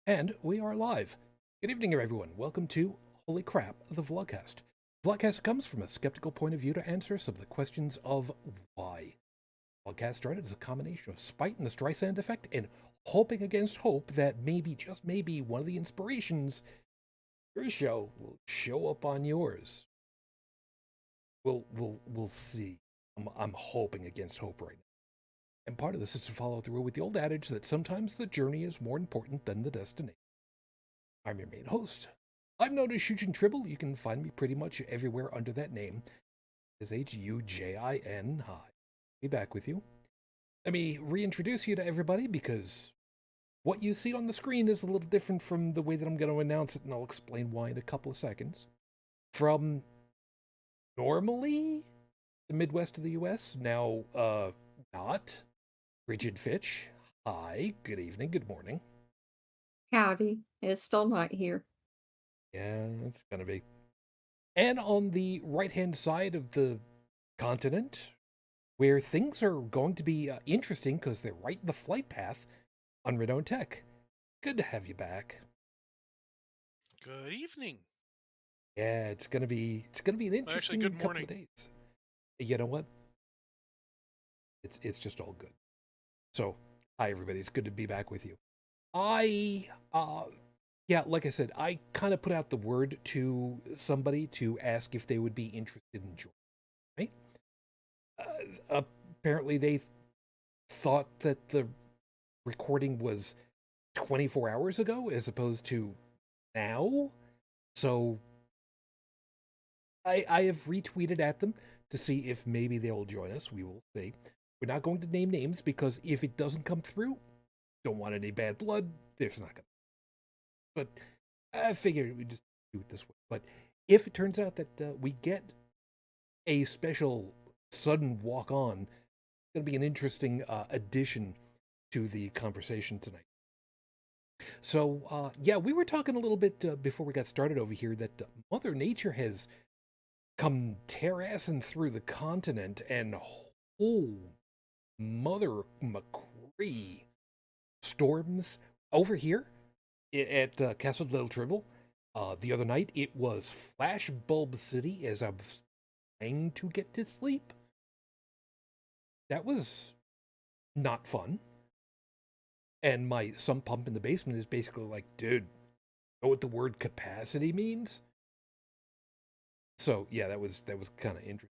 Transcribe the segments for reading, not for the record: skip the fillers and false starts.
And we are live. Good evening, everyone. Welcome to Holy Crap, the Vlogcast. Vlogcast comes from a skeptical point of view to answer some of the questions of why. Vlogcast started as a combination of spite and the Streisand effect and hoping against hope that maybe, just maybe, one of the inspirations your show will show up on yours. We'll see. I'm hoping against hope right now. And part of this is to follow through with the old adage that sometimes the journey is more important than the destination. I'm your main host. I'm known as Shujin Tribble. You can find me pretty much everywhere under that name. Is Hujin. Hi. Be back with you. Let me reintroduce you to everybody because what you see on the screen is a little different from the way that I'm going to announce it, and I'll explain why in a couple of seconds. From normally the Midwest of the US, now not Bridget Fitch. Hi, good evening, good morning. Howdy. It's still not here. Yeah, it's gonna be. And on the right hand side of the continent, where things are going to be interesting because they're right in the flight path, Unrenowned Tech. Good to have you back. Good evening. Yeah, it's gonna be an Actually, interesting good couple of morning. days. You know what? It's just all good. So, hi everybody. It's good to be back with you. I yeah, like I said, I kind of put out the word to somebody to ask if they would be interested in joining. Right? Apparently, they thought that the recording was 24 hours ago as opposed to now. So I have retweeted at them to see if maybe they'll join us. We will see. We're not going to name names because if it doesn't come through, don't want any bad blood. There's not going to. But I figured we just do it this way. But if it turns out that we get a special sudden walk on, it's going to be an interesting addition to the conversation tonight. So, yeah, we were talking a little bit before we got started over here that Mother Nature has come terrassing through the continent, and oh, Mother McCree storms over here at Castle Little Tribble. The other night, it was Flash Bulb City as I was trying to get to sleep. That was not fun. And my sump pump in the basement is basically like, dude, know what the word capacity means? So yeah, that was kind of interesting.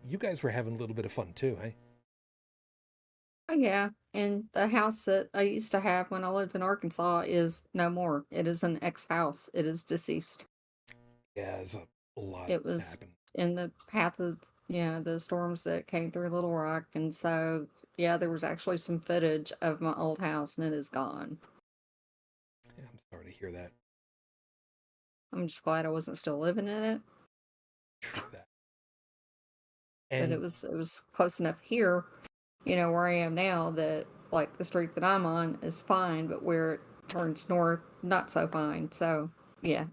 You guys were having a little bit of fun too, hey? Oh, yeah. And the house that I used to have when I lived in Arkansas is no more. It is an ex house. It is deceased. Yeah, there's a lot It was happened. in the path of, the storms that came through Little Rock. And so, yeah, there was actually some footage of my old house and it is gone. Yeah, I'm sorry to hear that. I'm just glad I wasn't still living in it. True that. But And it was close enough here, where I am now that like the street that I'm on is fine, but where it turns north, not so fine. So yeah,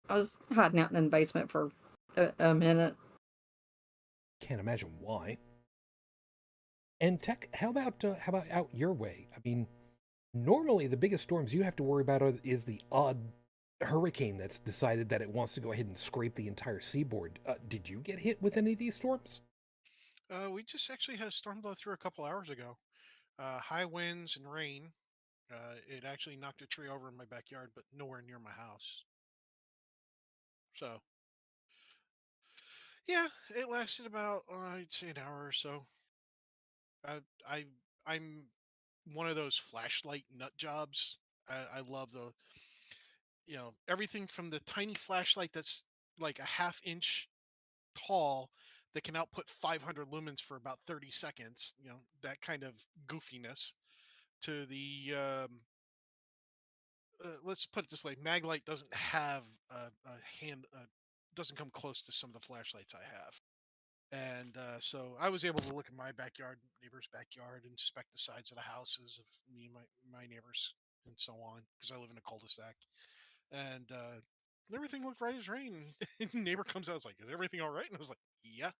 I was hiding out in the basement for a minute. can't imagine why. And Tech, how about out your way? I mean, normally the biggest storms you have to worry about is the odd hurricane that's decided that it wants to go ahead and scrape the entire seaboard. Did you get hit with any of these storms? We just actually had a storm blow through a couple hours ago. High winds and rain. It actually knocked a tree over in my backyard, but nowhere near my house. So yeah, it lasted about I'd say an hour or so. Uh, I I'm one of those flashlight nut jobs. I love everything from the tiny flashlight that's like a half inch tall that can output 500 lumens for about 30 seconds, that kind of goofiness, to the let's put it this way: Maglite doesn't have a hand, doesn't come close to some of the flashlights I have. And so I was able to look at my backyard, neighbor's backyard, and inspect the sides of the houses of me and my neighbors and so on, because I live in a cul-de-sac. And everything looked right as rain. And neighbor comes out, I was like, "Is everything all right?" And I was like, "Yeah."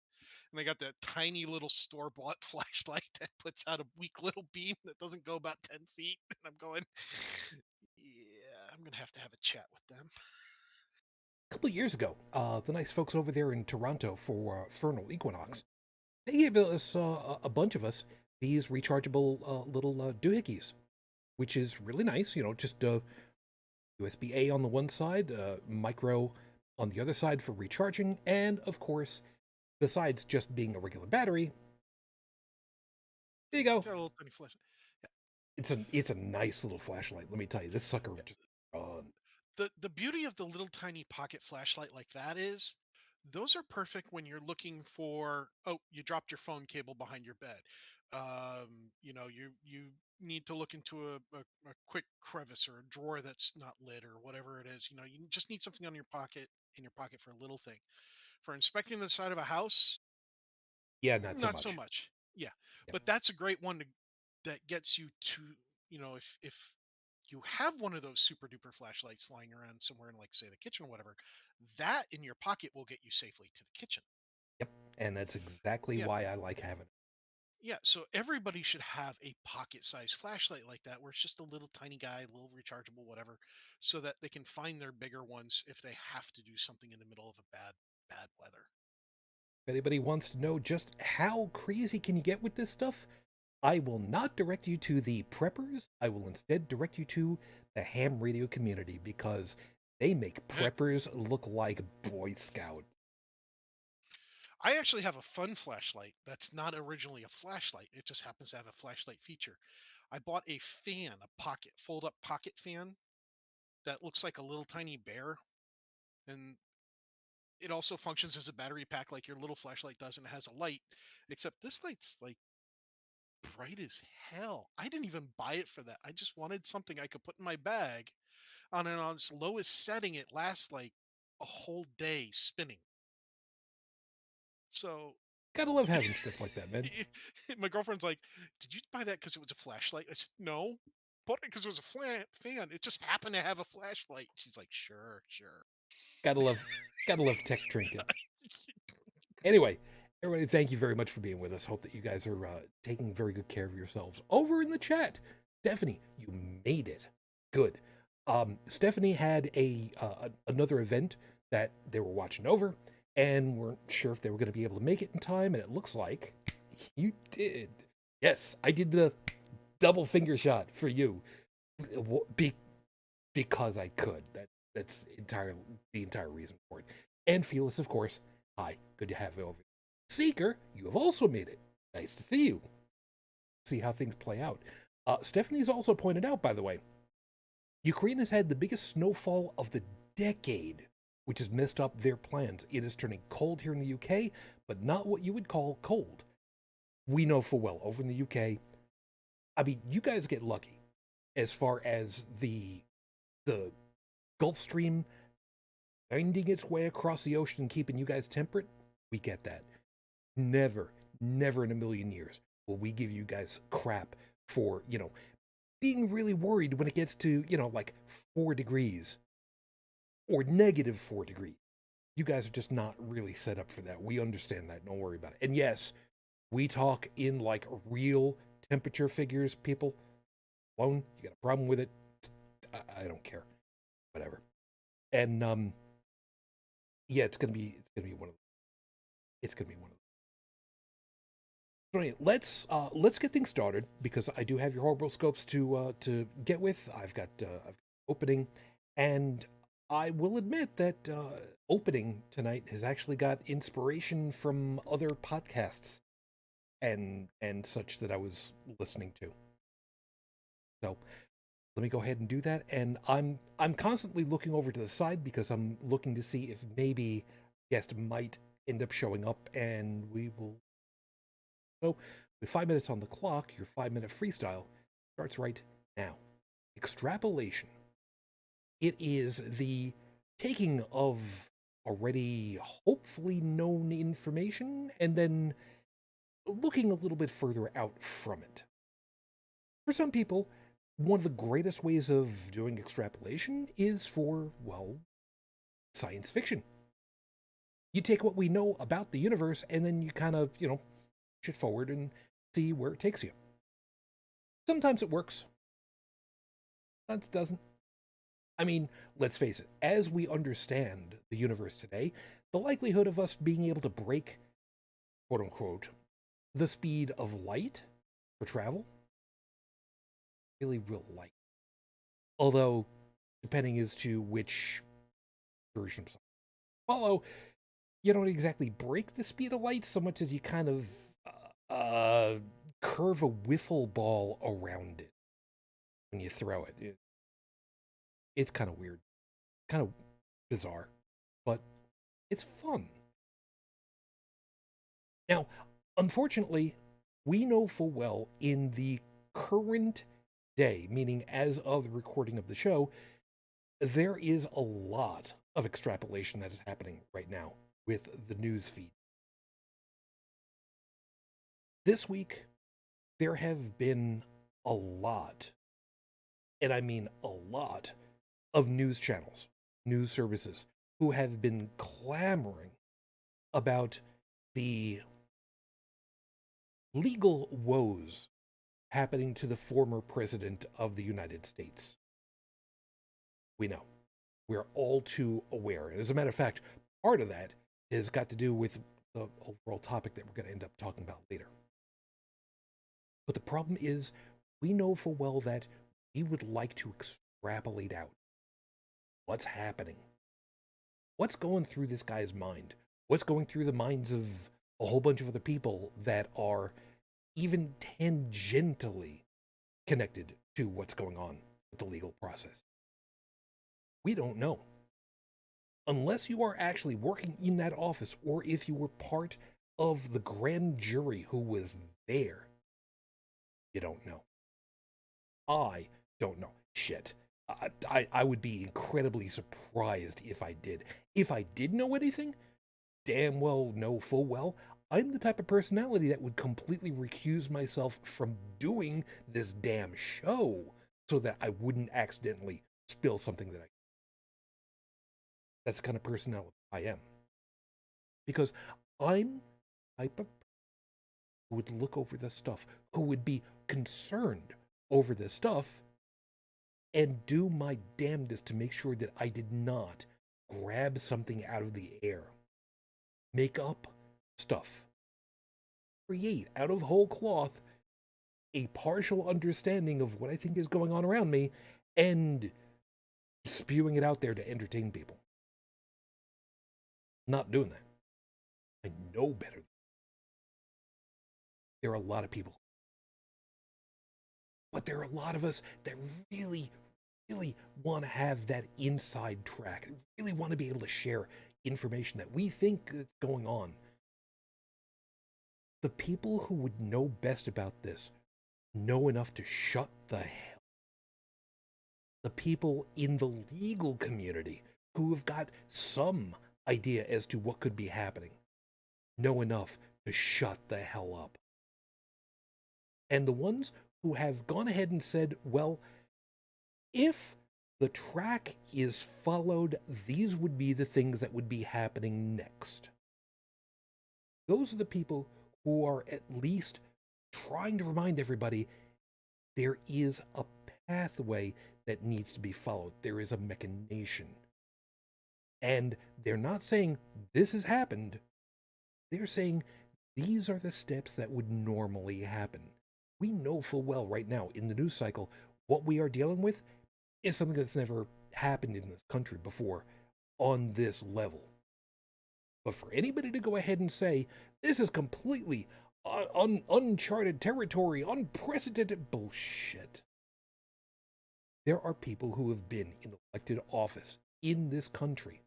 And they got that tiny little store-bought flashlight that puts out a weak little beam that doesn't go about 10 feet. And I'm going, I'm gonna have to have a chat with them. A couple of years ago, the nice folks over there in Toronto for Fernal Equinox, they gave us a bunch of us these rechargeable little doohickeys, which is really nice. Just USB-A on the one side, micro on the other side for recharging, and of course, besides just being a regular battery, there you go. Got a little tiny flash. It's a nice little flashlight. Let me tell you, this sucker just run. The beauty of the little tiny pocket flashlight like that is those are perfect when you're looking for, oh, you dropped your phone cable behind your bed. You need to look into a quick crevice or a drawer that's not lit or whatever it is. You just need something on your pocket in your pocket for a little thing. For inspecting the side of a house, Yeah, not so not so much. much. Yeah. Yep. But that's a great one that gets you to, if you have one of those super duper flashlights lying around somewhere in, like, say, the kitchen or whatever, that in your pocket will get you safely to the kitchen. Yep, and that's exactly Yeah. why I like having it. Yeah, so everybody should have a pocket-sized flashlight like that, where it's just a little tiny guy, a little rechargeable, whatever, so that they can find their bigger ones if they have to do something in the middle of a bad weather. If anybody wants to know just how crazy can you get with this stuff, I will not direct you to the preppers. I will instead direct you to the ham radio community, because they make preppers look like Boy Scouts. I actually have a fun flashlight that's not originally a flashlight. It just happens to have a flashlight feature. I bought a fan, a fold-up pocket fan that looks like a little tiny bear, and it also functions as a battery pack like your little flashlight does, and it has a light, except this light's like bright as hell. I didn't even buy it for that. I just wanted something I could put in my bag on its lowest setting. It lasts like a whole day spinning. So Gotta love having stuff like that, man. my girlfriend's like, "Did you buy that because it was a flashlight?" I said, "No, bought it because it was a fan. It just happened to have a flashlight." She's like, "Sure, sure." Gotta love tech trinkets. Anyway, everybody, thank you very much for being with us. Hope that you guys are taking very good care of yourselves. Over in the chat, Stephanie, you made it. Good. Stephanie had another event that they were watching over and weren't sure if they were going to be able to make it in time, and it looks like you did. Yes, I did the double finger shot for you because I could. That's the entire reason for it. And Felix, of course, hi, good to have you over. Seeker, you have also made it. Nice to see you. See how things play out. Stephanie's also pointed out, by the way, Ukraine has had the biggest snowfall of the decade, which has messed up their plans. It is turning cold here in the UK, but not what you would call cold. We know full well over in the UK, I mean, you guys get lucky as far as the Gulf Stream finding its way across the ocean and keeping you guys temperate. We get that. Never in a million years will we give you guys crap for, being really worried when it gets to, like 4 degrees or negative 4 degrees. You guys are just not really set up for that. We understand that. Don't worry about it. And yes, we talk in like real temperature figures, people. Alone, you got a problem with it? I don't care. Whatever. And yeah, it's gonna be one of So anyway, let's get things started, because I do have your horoscopes to get with. I've got opening, and I will admit that opening tonight has actually got inspiration from other podcasts and such that I was listening to. So let me go ahead and do that. And I'm constantly looking over to the side because I'm looking to see if maybe guest might end up showing up, and we will. So with 5 minutes on the clock, your 5-minute freestyle starts right now. Extrapolation. It is the taking of already hopefully known information and then looking a little bit further out from it. For some people, one of the greatest ways of doing extrapolation is for, well, science fiction. You take what we know about the universe and then you kind of, push it forward and see where it takes you. Sometimes it works. Sometimes it doesn't. I mean, let's face it, as we understand the universe today, the likelihood of us being able to break, quote unquote, the speed of light for travel, really real light. Although, depending as to which version of follow, you don't exactly break the speed of light so much as you kind of curve a wiffle ball around it when you throw it. It's kind of weird, kind of bizarre, but it's fun. Now, unfortunately, we know full well in the current day, meaning as of the recording of the show, there is a lot of extrapolation that is happening right now with the news feed. This week, there have been a lot, and I mean a lot, of news channels, news services, who have been clamoring about the legal woes happening to the former president of the United States. We know. We're all too aware. And as a matter of fact, part of that has got to do with the overall topic that we're going to end up talking about later. But the problem is, we know full well that we would like to extrapolate out what's happening. What's going through this guy's mind? What's going through the minds of a whole bunch of other people that are even tangentially connected to what's going on with the legal process? We don't know. Unless you are actually working in that office, or if you were part of the grand jury who was there, you don't know. I don't know. Shit. I would be incredibly surprised if I did. If I did know anything, damn well know full well, I'm the type of personality that would completely recuse myself from doing this damn show so that I wouldn't accidentally spill something that I... That's the kind of personality I am. Because I'm the type of person who would look over this stuff, who would be concerned over this stuff, and do my damnedest to make sure that I did not grab something out of the air, make up stuff, create out of whole cloth a partial understanding of what I think is going on around me, and spewing it out there to entertain people. Not doing that. I know better. There are a lot of people, but there are a lot of us that really want to have that inside track, really want to be able to share information that we think is going on. The people who would know best about this know enough to shut the hell. The people in the legal community who have got some idea as to what could be happening know enough to shut the hell up. And the ones who have gone ahead and said, well, if the track is followed, these would be the things that would be happening next. Those are the people who are at least trying to remind everybody there is a pathway that needs to be followed. There is a machination. And they're not saying this has happened. They're saying these are the steps that would normally happen. We know full well right now in the news cycle what we are dealing with is something that's never happened in this country before on this level. But for anybody to go ahead and say, this is completely uncharted territory, unprecedented bullshit. There are people who have been in elected office in this country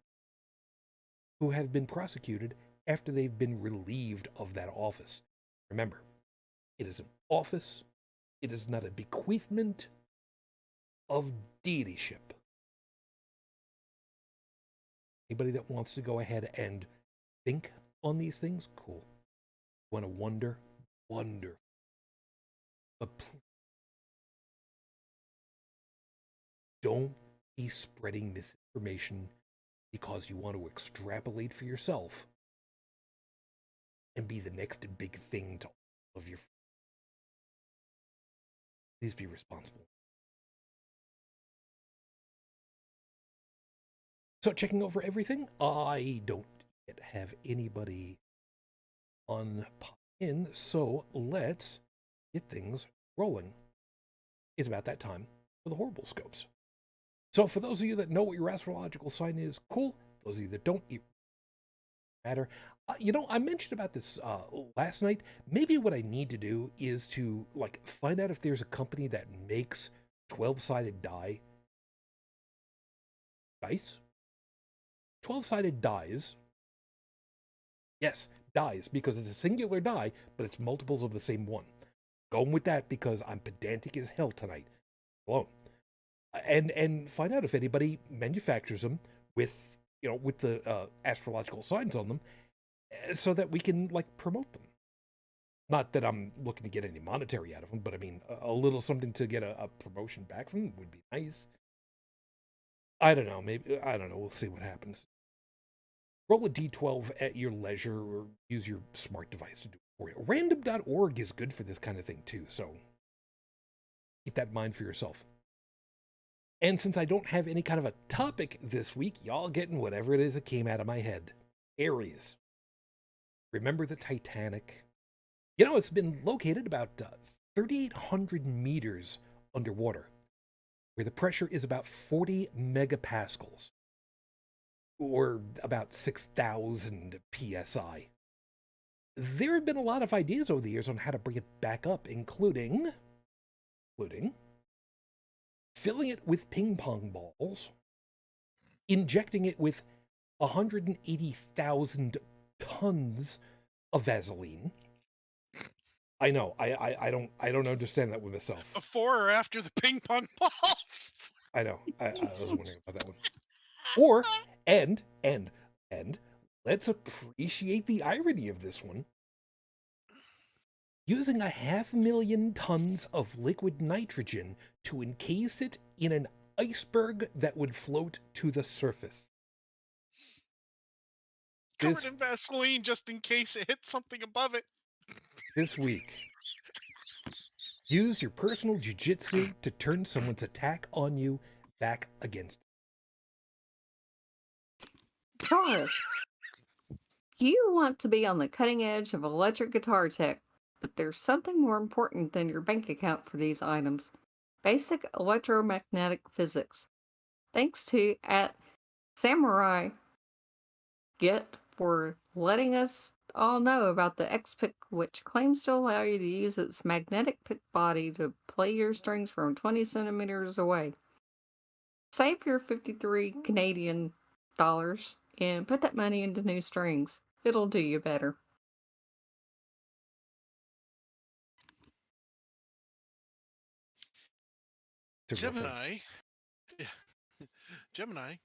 who have been prosecuted after they've been relieved of that office. Remember, it is an office. It is not a bequeathment of deityship. Anybody that wants to go ahead and think on these things, cool. Want to wonder? Wonder. But please, don't be spreading misinformation because you want to extrapolate for yourself and be the next big thing to all of your friends. Please be responsible. So checking over everything, I don't yet have anybody on pop in, so let's get things rolling. It's about that time for the horrible scopes. So for those of you that know what your astrological sign is, cool. Those of you that don't, it matter. I mentioned about this last night. Maybe what I need to do is to find out if there's a company that makes 12-sided dice. 12-sided dies. Yes, dies, because it's a singular die, but it's multiples of the same one. Going with that because I'm pedantic as hell tonight. Alone. And find out if anybody manufactures them with the astrological signs on them, so that we can promote them. Not that I'm looking to get any monetary out of them, but I mean a little something to get a promotion back from them would be nice. I don't know. We'll see what happens. Roll a d12 at your leisure, or use your smart device to do it for you. Random.org is good for this kind of thing too, so keep that in mind for yourself. And since I don't have any kind of a topic this week, y'all getting whatever it is that came out of my head. Aries. Remember the Titanic? It's been located about 3,800 meters underwater, where the pressure is about 40 megapascals, or about 6,000 psi. There have been a lot of ideas over the years on how to bring it back up, including filling it with ping pong balls, injecting it with 180,000 tons of Vaseline. I know, I don't understand that with myself. Before or after the ping pong balls? I know, I was wondering about that one. Or, and let's appreciate the irony of this one. Using 500,000 tons of liquid nitrogen to encase it in an iceberg that would float to the surface. Covered in Vaseline just in case it hits something above it. This week, use your personal jiu-jitsu to turn someone's attack on you back against you. Taurus, you want to be on the cutting edge of electric guitar tech, but there's something more important than your bank account for these items. Basic electromagnetic physics. Thanks to @Samurai Git for letting us all know about the X-Pick, which claims to allow you to use its magnetic pick body to play your strings from 20 centimeters away. Save your 53 Canadian dollars and put that money into new strings. It'll do you better. Gemini. Gemini. I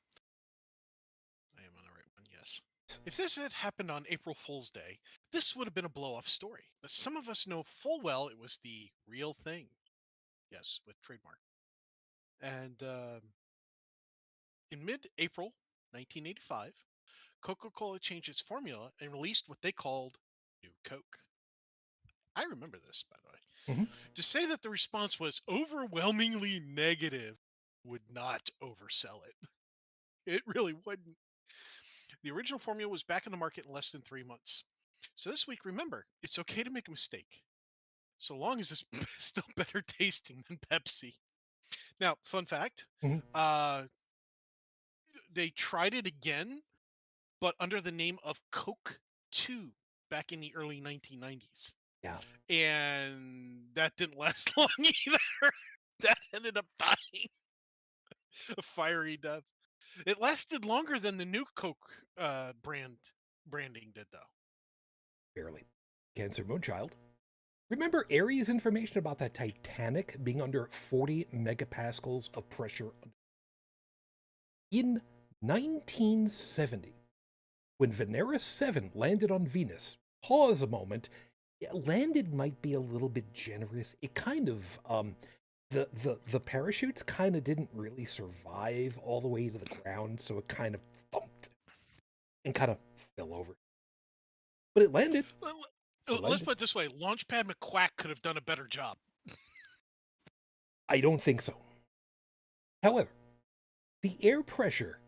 am on the right one, yes. If this had happened on April Fool's Day, this would have been a blow-off story. But some of us know full well it was the real thing. Yes, with trademark. And in mid-April 1985, Coca-Cola changed its formula and released what they called New Coke. I remember this, by the way. Mm-hmm. To say that the response was overwhelmingly negative would not oversell it. It really wouldn't. The original formula was back in the market in less than 3 months. So this week, remember, it's okay to make a mistake, so long as it's still better tasting than Pepsi. Now, fun fact, Mm-hmm. They tried it again, but under the name of Coke 2 back in the early 1990s. Yeah. And that didn't last long either. That ended up dying a fiery death. It lasted longer than the new Coke branding did, though. Barely. Cancer Moonchild. Remember Aries' information about that Titanic being under 40 megapascals of pressure? In 1970, when Venera 7 landed on Venus, pause a moment, landed might be a little bit generous. It kind of, the parachutes kind of didn't really survive all the way to the ground, so it kind of thumped and kind of fell over. But it landed. Let's put it this way, Launchpad McQuack could have done a better job. I don't think so. However, the air pressure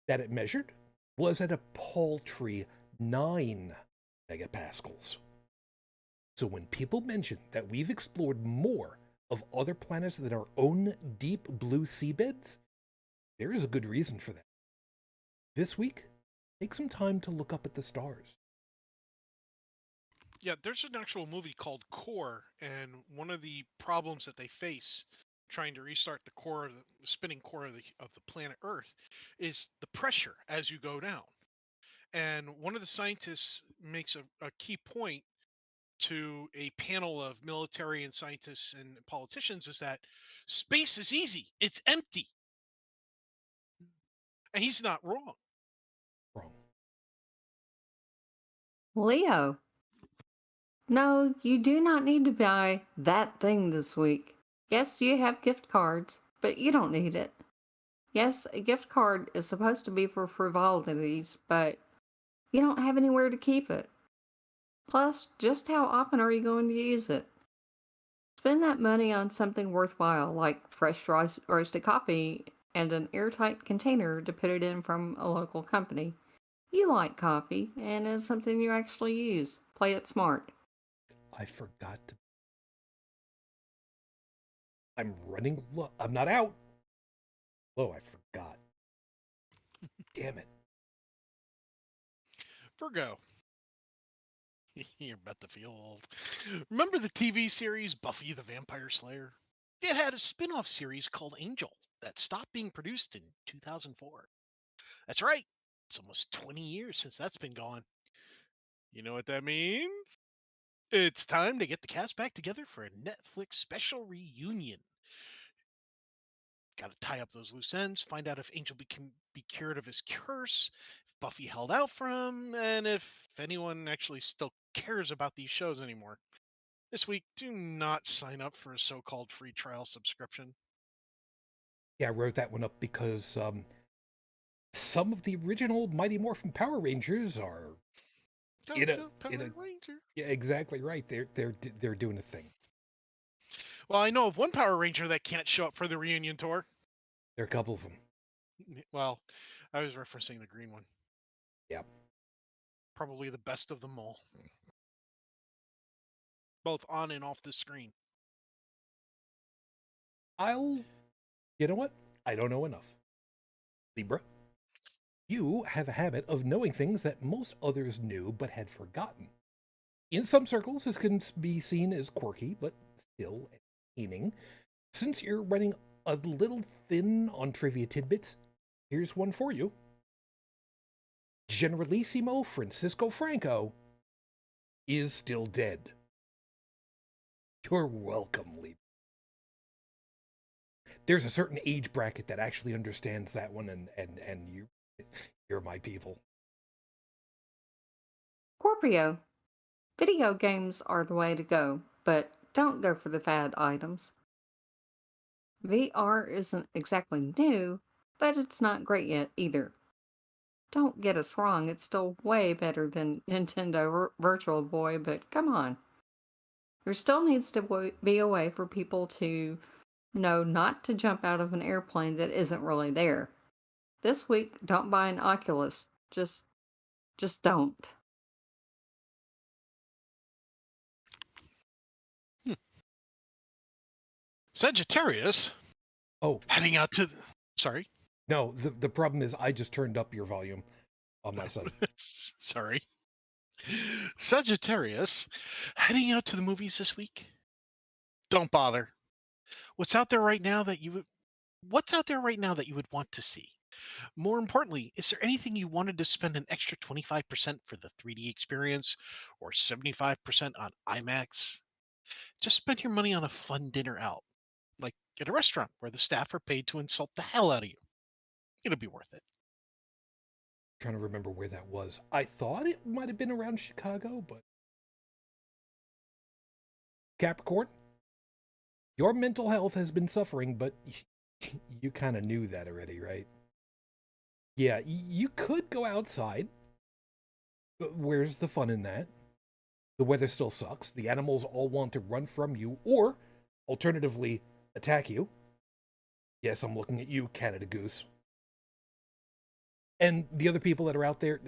that it measured was at a paltry 9 megapascals. So when people mention that we've explored more of other planets than our own deep blue seabeds, there is a good reason for that. This week, take some time to look up at the stars. Yeah, there's an actual movie called Core, and one of the problems that they face trying to restart the core of the spinning core of the planet Earth is the pressure as you go down. And one of the scientists makes a key point to a panel of military and scientists and politicians is that space is easy, it's empty. And he's not wrong. Wrong. Leo, no, you do not need to buy that thing this week. Yes, you have gift cards, but you don't need it. Yes, a gift card is supposed to be for frivolities, but you don't have anywhere to keep it. Plus, just how often are you going to use it? Spend that money on something worthwhile, like fresh roasted coffee and an airtight container to put it in from a local company. You like coffee, and it's something you actually use. Play it smart. I forgot to. I'm running low. I'm not out. Oh, I forgot. Damn it. Virgo. You're about to feel old. Remember the TV series Buffy the Vampire Slayer? It had a spin off series called Angel that stopped being produced in 2004. That's right. It's almost 20 years since that's been gone. You know what that means? It's time to get the cast back together for a Netflix special reunion. Got to tie up those loose ends, find out if Angel can be cured of his curse, if Buffy held out for him, and if anyone actually still cares about these shows anymore. This week, do not sign up for a so-called free trial subscription. Yeah, I wrote that one up because some of the original Mighty Morphin Power Rangers are Go, in a, go, Power in a Ranger. yeah, exactly right. They're doing a thing. Well, I know of one Power Ranger that can't show up for the reunion tour. There are a couple of them. Well, I was referencing the green one. Yeah. Probably the best of them all. Both on and off the screen. You know what? I don't know enough. Libra, you have a habit of knowing things that most others knew but had forgotten. In some circles, this can be seen as quirky, but still entertaining. Since you're running a little thin on trivia tidbits, here's one for you. Generalissimo Francisco Franco is still dead. You're welcome, Lee. There's a certain age bracket that actually understands that one, and you're my people. Scorpio, video games are the way to go, but don't go for the fad items. VR isn't exactly new, but it's not great yet either. Don't get us wrong, it's still way better than Nintendo Virtual Boy, but come on. There still needs to be a way for people to know not to jump out of an airplane that isn't really there. This week, don't buy an Oculus. Just don't. Sagittarius. Oh, Heading out to. Sorry. no, the problem is I just turned up your volume on my side. Sorry. Sagittarius. Heading out to the movies this week? Don't bother. What's out there right now that you would want to see? More importantly, is there anything you wanted to spend an extra 25% for the 3D experience or 75% on IMAX? Just spend your money on a fun dinner out, like at a restaurant where the staff are paid to insult the hell out of you. It'll be worth it. Trying to remember where that was. I thought it might have been around Chicago, but Capricorn, your mental health has been suffering, but you kind of knew that already, right? Yeah, you could go outside, but where's the fun in that? The weather still sucks. The animals all want to run from you, or alternatively, attack you. Yes, I'm looking at you, Canada Goose. And the other people that are out there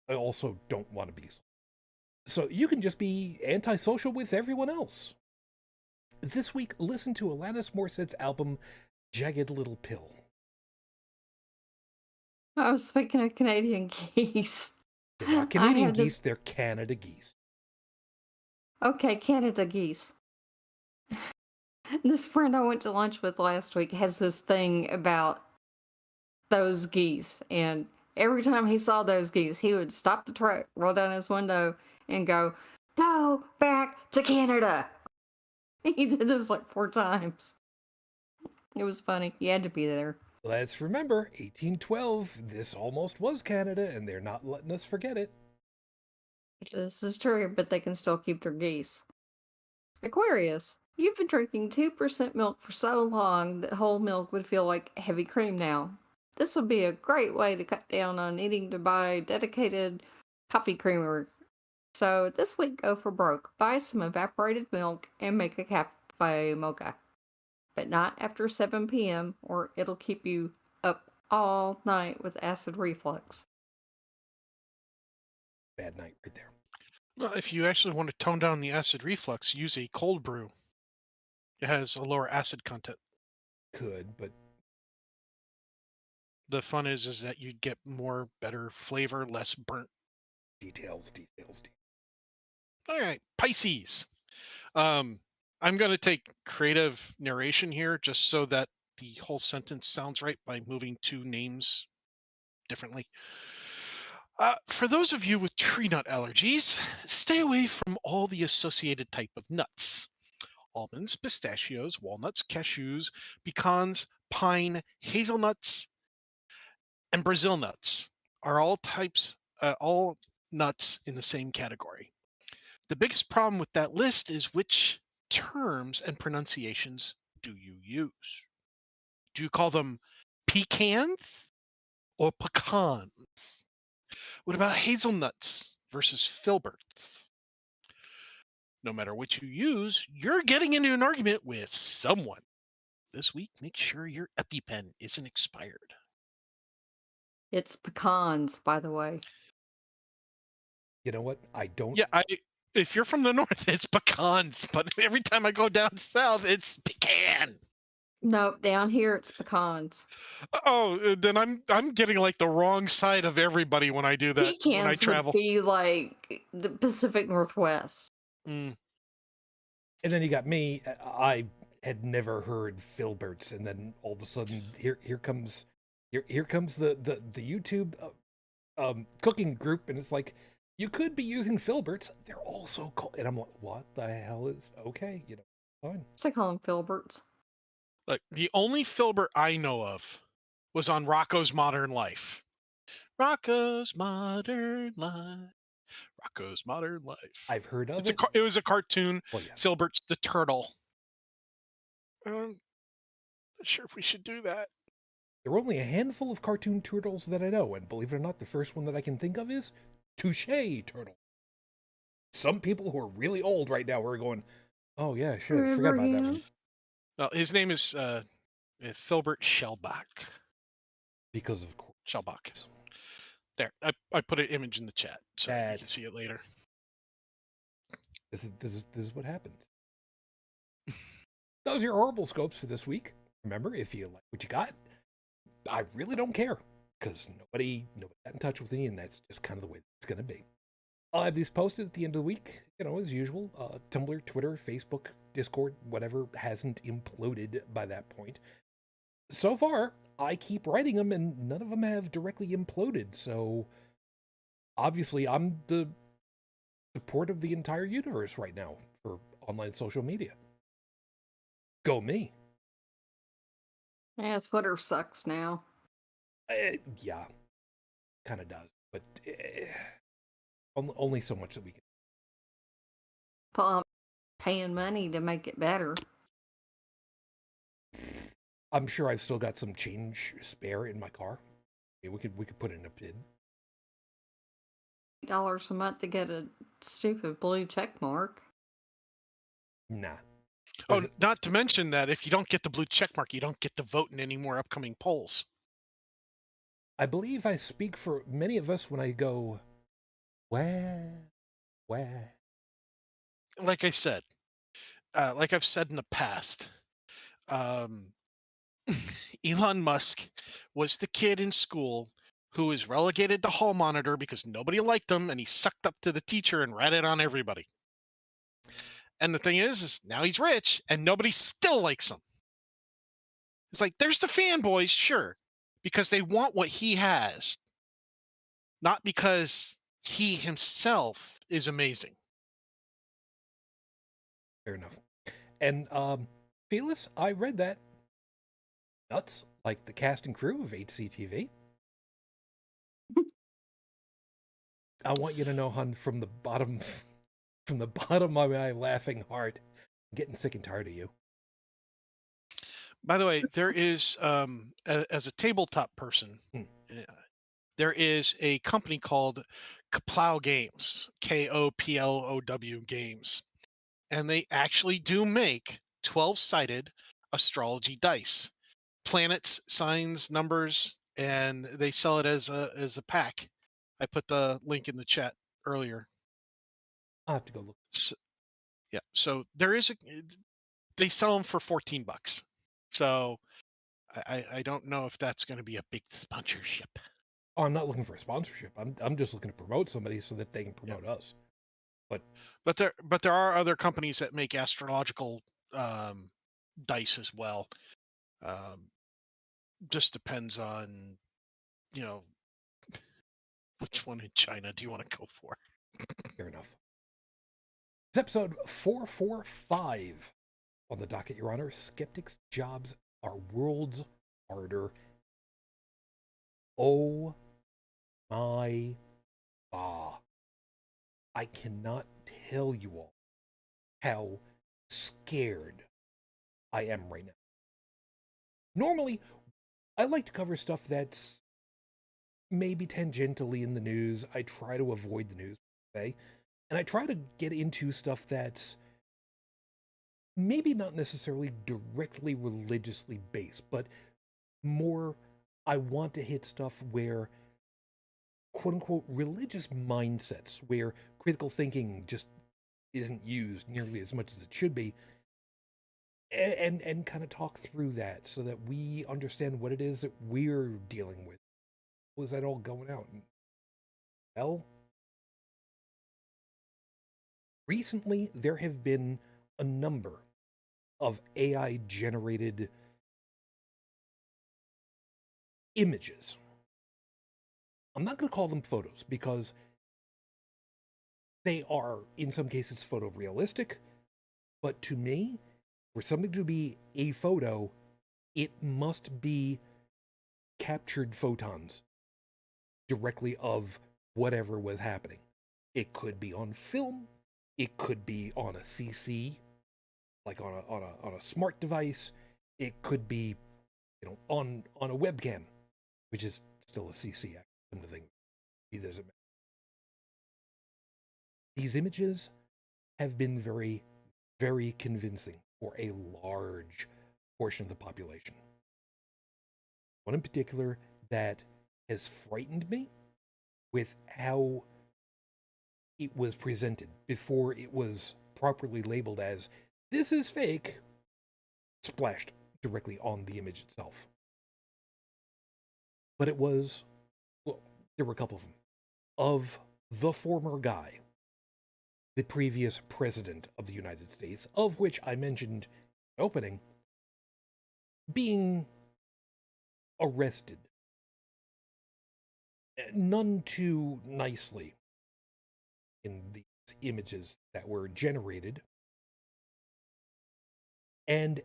also don't want to be. So you can just be antisocial with everyone else. This week, listen to Alanis Morissette's album, Jagged Little Pill. I was speaking of Canadian geese. They're not I Canadian had geese, this. they're Canada geese. Okay, Canada geese. This friend I went to lunch with last week has this thing about those geese, and every time he saw those geese, he would stop the truck, roll down his window, and go, "Go back to Canada." He did this like 4 times. It was funny. You had to be there. Let's remember, 1812, this almost was Canada, and they're not letting us forget it. This is true, but they can still keep their geese. Aquarius, you've been drinking 2% milk for so long that whole milk would feel like heavy cream now. This would be a great way to cut down on needing to buy dedicated coffee creamer. So this week, go for broke. Buy some evaporated milk and make a cafe mocha. But not after 7 p.m. or it'll keep you up all night with acid reflux. Bad night right there. Well, if you actually want to tone down the acid reflux, use a cold brew. It has a lower acid content. Could, but The fun is that you'd get more better flavor, less burnt. details. All right, Pisces. I'm going to take creative narration here just so that the whole sentence sounds right by moving two names differently. For those of you with tree nut allergies, stay away from all the associated type of nuts. Almonds, pistachios, walnuts, cashews, pecans, pine, hazelnuts, and Brazil nuts are all nuts in the same category. The biggest problem with that list is which terms and pronunciations do you use? Do you call them pecans or pecans? What about hazelnuts versus filberts? No matter which you use, you're getting into an argument with someone. This week, make sure your EpiPen isn't expired. It's pecans, by the way. You know what? I don't. Yeah, if you're from the north, it's pecans, but every time I go down south, it's pecan. Nope, down here it's pecans. Oh, then I'm getting like the wrong side of everybody when I do that. When I Pecans would travel. be like the Pacific Northwest. Mm. And then you got me. I had never heard filberts, and then all of a sudden, here comes the YouTube cooking group, and it's like, you could be using filberts. They're also called, and I'm like, what the hell is okay? Fine. I call them filberts. Look, the only filbert I know of was on Rocco's Modern Life. Rocco's Modern Life. Rocco's Modern Life. I've heard of it. it. It was a cartoon. Well, yeah. Filbert's the turtle. Not sure if we should do that. There are only a handful of cartoon turtles that I know, and believe it or not, the first one that I can think of is Touche Turtle. Some people who are really old right now are going, oh yeah, shit, forgot about that one. Well, his name is Filbert Shellback. Because of course. Shellback. There, I put an image in the chat, so you can see it later. This is what happens. Those are your horrible scopes for this week. Remember, if you like what you got, I really don't care, because nobody got in touch with me, and that's just kind of the way it's going to be. I'll have these posted at the end of the week, as usual. Tumblr, Twitter, Facebook, Discord, whatever hasn't imploded by that point. So far, I keep writing them, and none of them have directly imploded, so obviously I'm the support of the entire universe right now for online social media. Go me. Yeah, Twitter sucks now. Yeah, kind of does, but only so much that we can. Paying money to make it better. I'm sure I've still got some change spare in my car. We could put in a bid. $8 a month to get a stupid blue check mark. Nah. Oh, not to mention that if you don't get the blue check mark, you don't get to vote in any more upcoming polls. I believe I speak for many of us when I go, wah. Like I said, like I've said in the past, um, Elon Musk was the kid in school who was relegated to hall monitor because nobody liked him, and he sucked up to the teacher and ratted on everybody. And the thing is now he's rich, and nobody still likes him. It's like, there's the fanboys, sure, because they want what he has, not because he himself is amazing. Fair enough. And Felix, I read that. Nuts, like the cast and crew of HCTV. I want you to know, hun, from the bottom of my laughing heart, I'm getting sick and tired of you. By the way, there is, as a tabletop person, there is a company called Kaplow Games, Koplow Games, and they actually do make 12-sided astrology dice, planets, signs, numbers, and they sell it as a pack. I put the link in the chat earlier. I'll have to go look. So, yeah, so there is they sell them for $14. So I don't know if that's going to be a big sponsorship. Oh, I'm not looking for a sponsorship. I'm just looking to promote somebody so that they can promote us. But there are other companies that make astrological dice as well. Just depends on, which one in China do you want to go for? Fair enough. It's episode 445 on the docket, Your Honor. Skeptics' jobs are worlds harder. Oh my God. I cannot tell you all how scared I am right now. Normally, I like to cover stuff that's maybe tangentially in the news. I try to avoid the news, okay? And I try to get into stuff that's maybe not necessarily directly religiously based, but more, I want to hit stuff where, quote unquote, religious mindsets, where critical thinking just isn't used nearly as much as it should be, and kind of talk through that so that we understand what it is that we're dealing with. Was that all going out? Well, recently there have been a number of AI generated images. I'm not going to call them photos because they are, in some cases, photorealistic. But to me, for something to be a photo, it must be captured photons directly of whatever was happening. It could be on film. It could be on a CC, like on a smart device. It could be, on a webcam, which is still a CC. Come to think, these images have been very, very convincing for a large portion of the population. One in particular that has frightened me with how it was presented before it was properly labeled as "this is fake," splashed directly on the image itself. But it was, well, there were a couple of them, of the former guy, the previous president of the United States, of which I mentioned opening, being arrested. None too nicely in these images that were generated. And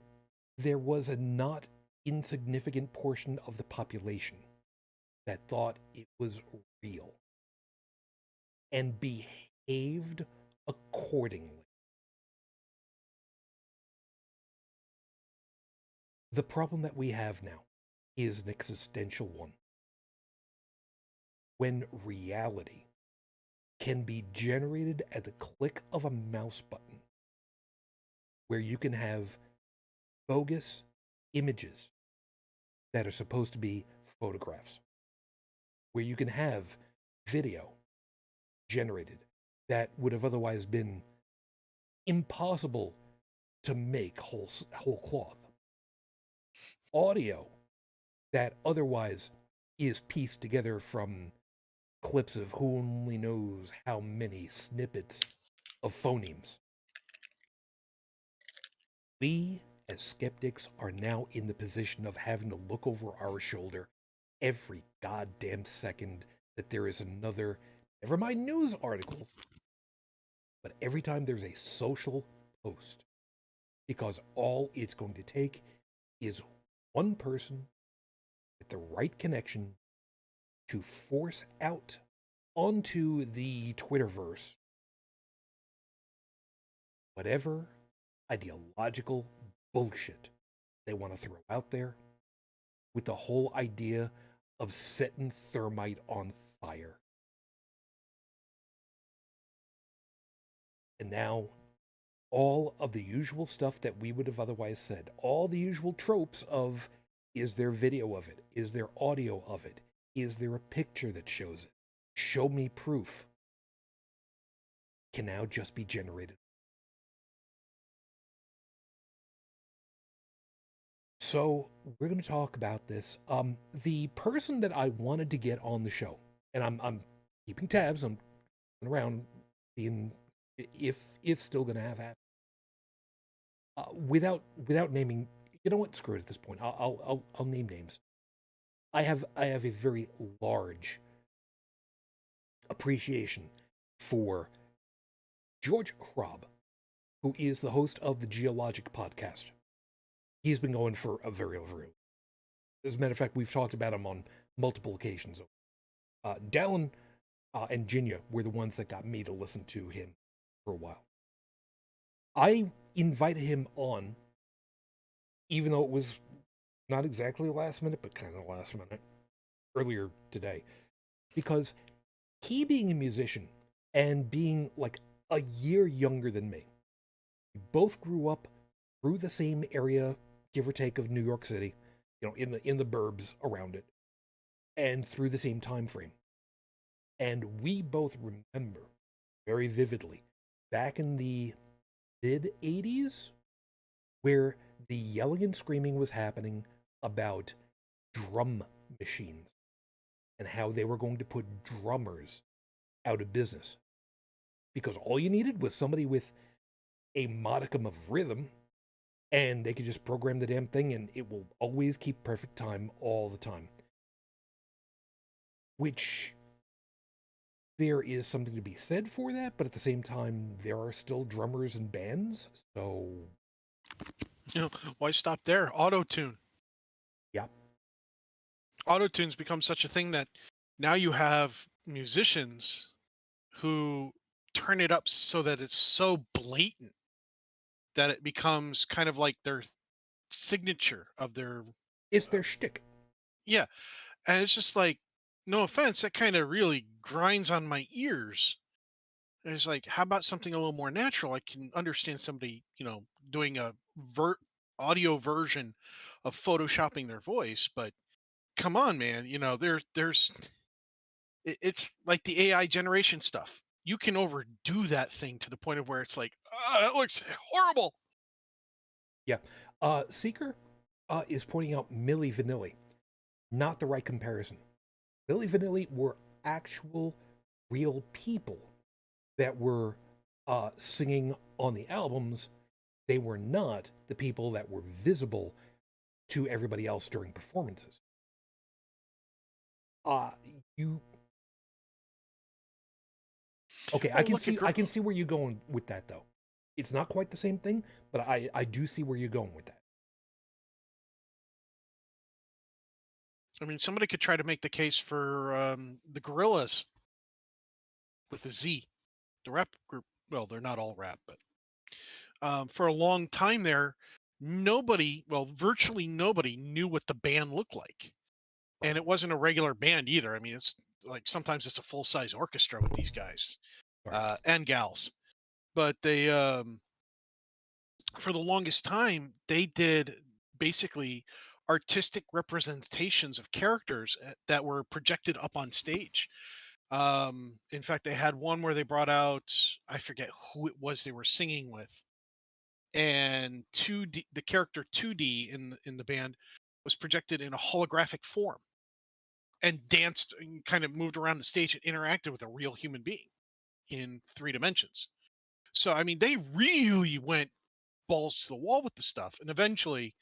there was a not insignificant portion of the population that thought it was real and behaved accordingly. The problem that we have now is an existential one. When reality can be generated at the click of a mouse button, where you can have bogus images that are supposed to be photographs. where you can have video generated that would have otherwise been impossible to make whole cloth. Audio that otherwise is pieced together from clips of who only knows how many snippets of phonemes. We, as skeptics, are now in the position of having to look over our shoulder every goddamn second that there is another, never mind news articles, but every time there's a social post. Because all it's going to take is one person with the right connection to force out onto the Twitterverse whatever ideological bullshit they want to throw out there, with the whole idea of setting thermite on fire. And now, all of the usual stuff that we would have otherwise said, all the usual tropes of, is there video of it? Is there audio of it? Is there a picture that shows it? Show me proof. Can now just be generated. So we're going to talk about this. The person that I wanted to get on the show, and I'm keeping tabs, I'm around seeing if still going to have happen. Without naming, you know what? Screw it at this point. I'll name names. I have a very large appreciation for George Krob, who is the host of the Geologic podcast. He's been going for a very, very. As a matter of fact, we've talked about him on multiple occasions. Dallin and Jinya were the ones that got me to listen to him for a while. I invited him on, even though it was not exactly last minute, but kind of last minute, earlier today, because he, being a musician and being like a year younger than me, we both grew up through the same area, give or take, of New York City, you know, in the burbs around it, and through the same time frame. And we both remember very vividly back in the mid-'80s, where the yelling and screaming was happening about drum machines and how they were going to put drummers out of business. Because all you needed was somebody with a modicum of rhythm, and they could just program the damn thing and it will always keep perfect time all the time. Which, there is something to be said for that, but at the same time, there are still drummers and bands, so... You know, why stop there? Auto-tune. Yeah. Auto-tune's become such a thing that now you have musicians who turn it up so that it's so blatant that it becomes kind of like their signature of their... It's their shtick. Yeah. And it's just like, no offense, that kind of really grinds on my ears. And it's like, how about something a little more natural? I can understand somebody, you know, doing a audio version of photoshopping their voice, but come on, man, you know, it's like the AI generation stuff. You can overdo that thing to the point of where it's like, that looks horrible. Yeah. Seeker is pointing out Milli Vanilli. Not the right comparison. Milli Vanilli were actual, real people that were singing on the albums. They were not the people that were visible to everybody else during performances. Okay, I can see where you're going with that, though. It's not quite the same thing, but I do see where you're going with that. I mean, somebody could try to make the case for the Gorillas with a Z, the rap group. Well, they're not all rap, but for a long time there, virtually nobody knew what the band looked like. And it wasn't a regular band either. I mean, it's like sometimes it's a full-size orchestra with these guys and gals. But they, for the longest time, they did basically artistic representations of characters that were projected up on stage. In fact, they had one where they brought out, I forget who it was they were singing with, and 2D, the character 2D in the band was projected in a holographic form and danced and kind of moved around the stage and interacted with a real human being in 3 dimensions. So I mean, they really went balls to the wall with the stuff, and eventually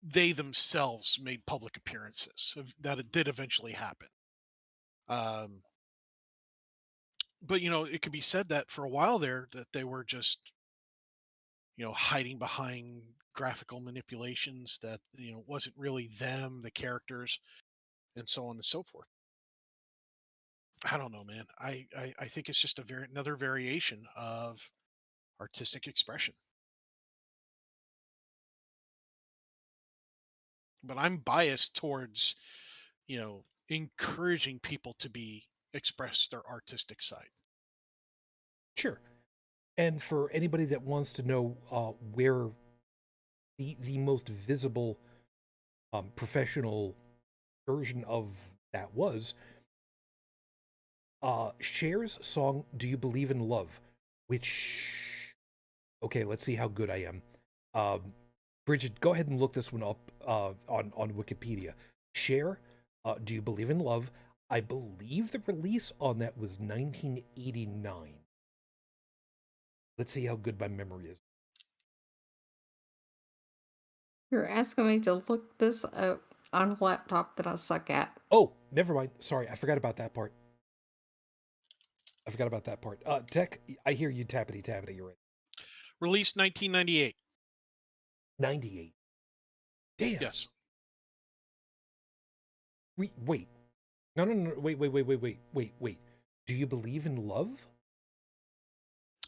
they themselves made public appearances. That it did eventually happen. Um, but it could be said that for a while there that they were just hiding behind graphical manipulations, that wasn't really them, the characters, and so on and so forth. I don't know, man. I think it's just another variation of artistic expression. But I'm biased towards encouraging people to express their artistic side. Sure. And for anybody that wants to know where the most visible professional version of that was, Cher's song "Do You Believe in Love," which, okay, let's see how good I am. Bridget, go ahead and look this one up on Wikipedia. Cher, "Do You Believe in Love." I believe the release on that was 1989. Let's see how good my memory is. You're asking me to look this up on a laptop that I suck at. Oh, never mind. Sorry, I forgot about that part. Tech, I hear you tappity. You're right. Released 1998. 98. Damn. Yes. Wait. No. Wait. Do You Believe in Love?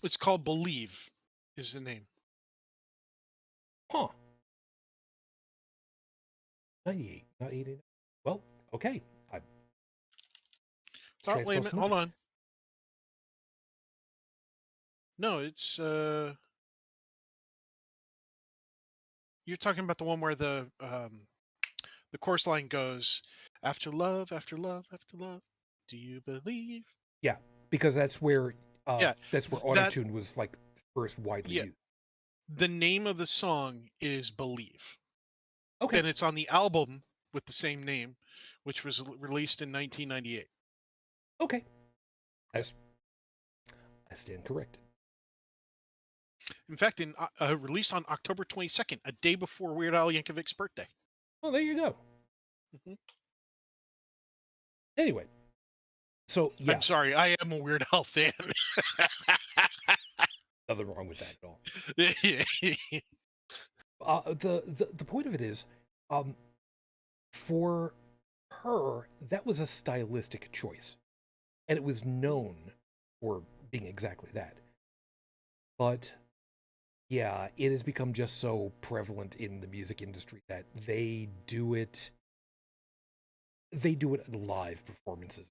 It's called Believe, is the name. Huh. 98, not 89. Well, okay. Oh, wait a minute. Hold on. No, it's you're talking about the one where the chorus line goes, "After love, after love, after love, do you believe?" Yeah, because that's where autotune was like first widely used. The name of the song is Believe. Okay. And it's on the album with the same name, which was released in 1998. Okay. I stand corrected. In fact, released on October 22nd, a day before Weird Al Yankovic's birthday. Oh, there you go. Mm-hmm. Anyway, so yeah. I'm sorry, I am a Weird Al fan. Nothing wrong with that at all. The point of it is, for her, that was a stylistic choice, and it was known for being exactly that. But yeah, it has become just so prevalent in the music industry that they do it in live performances.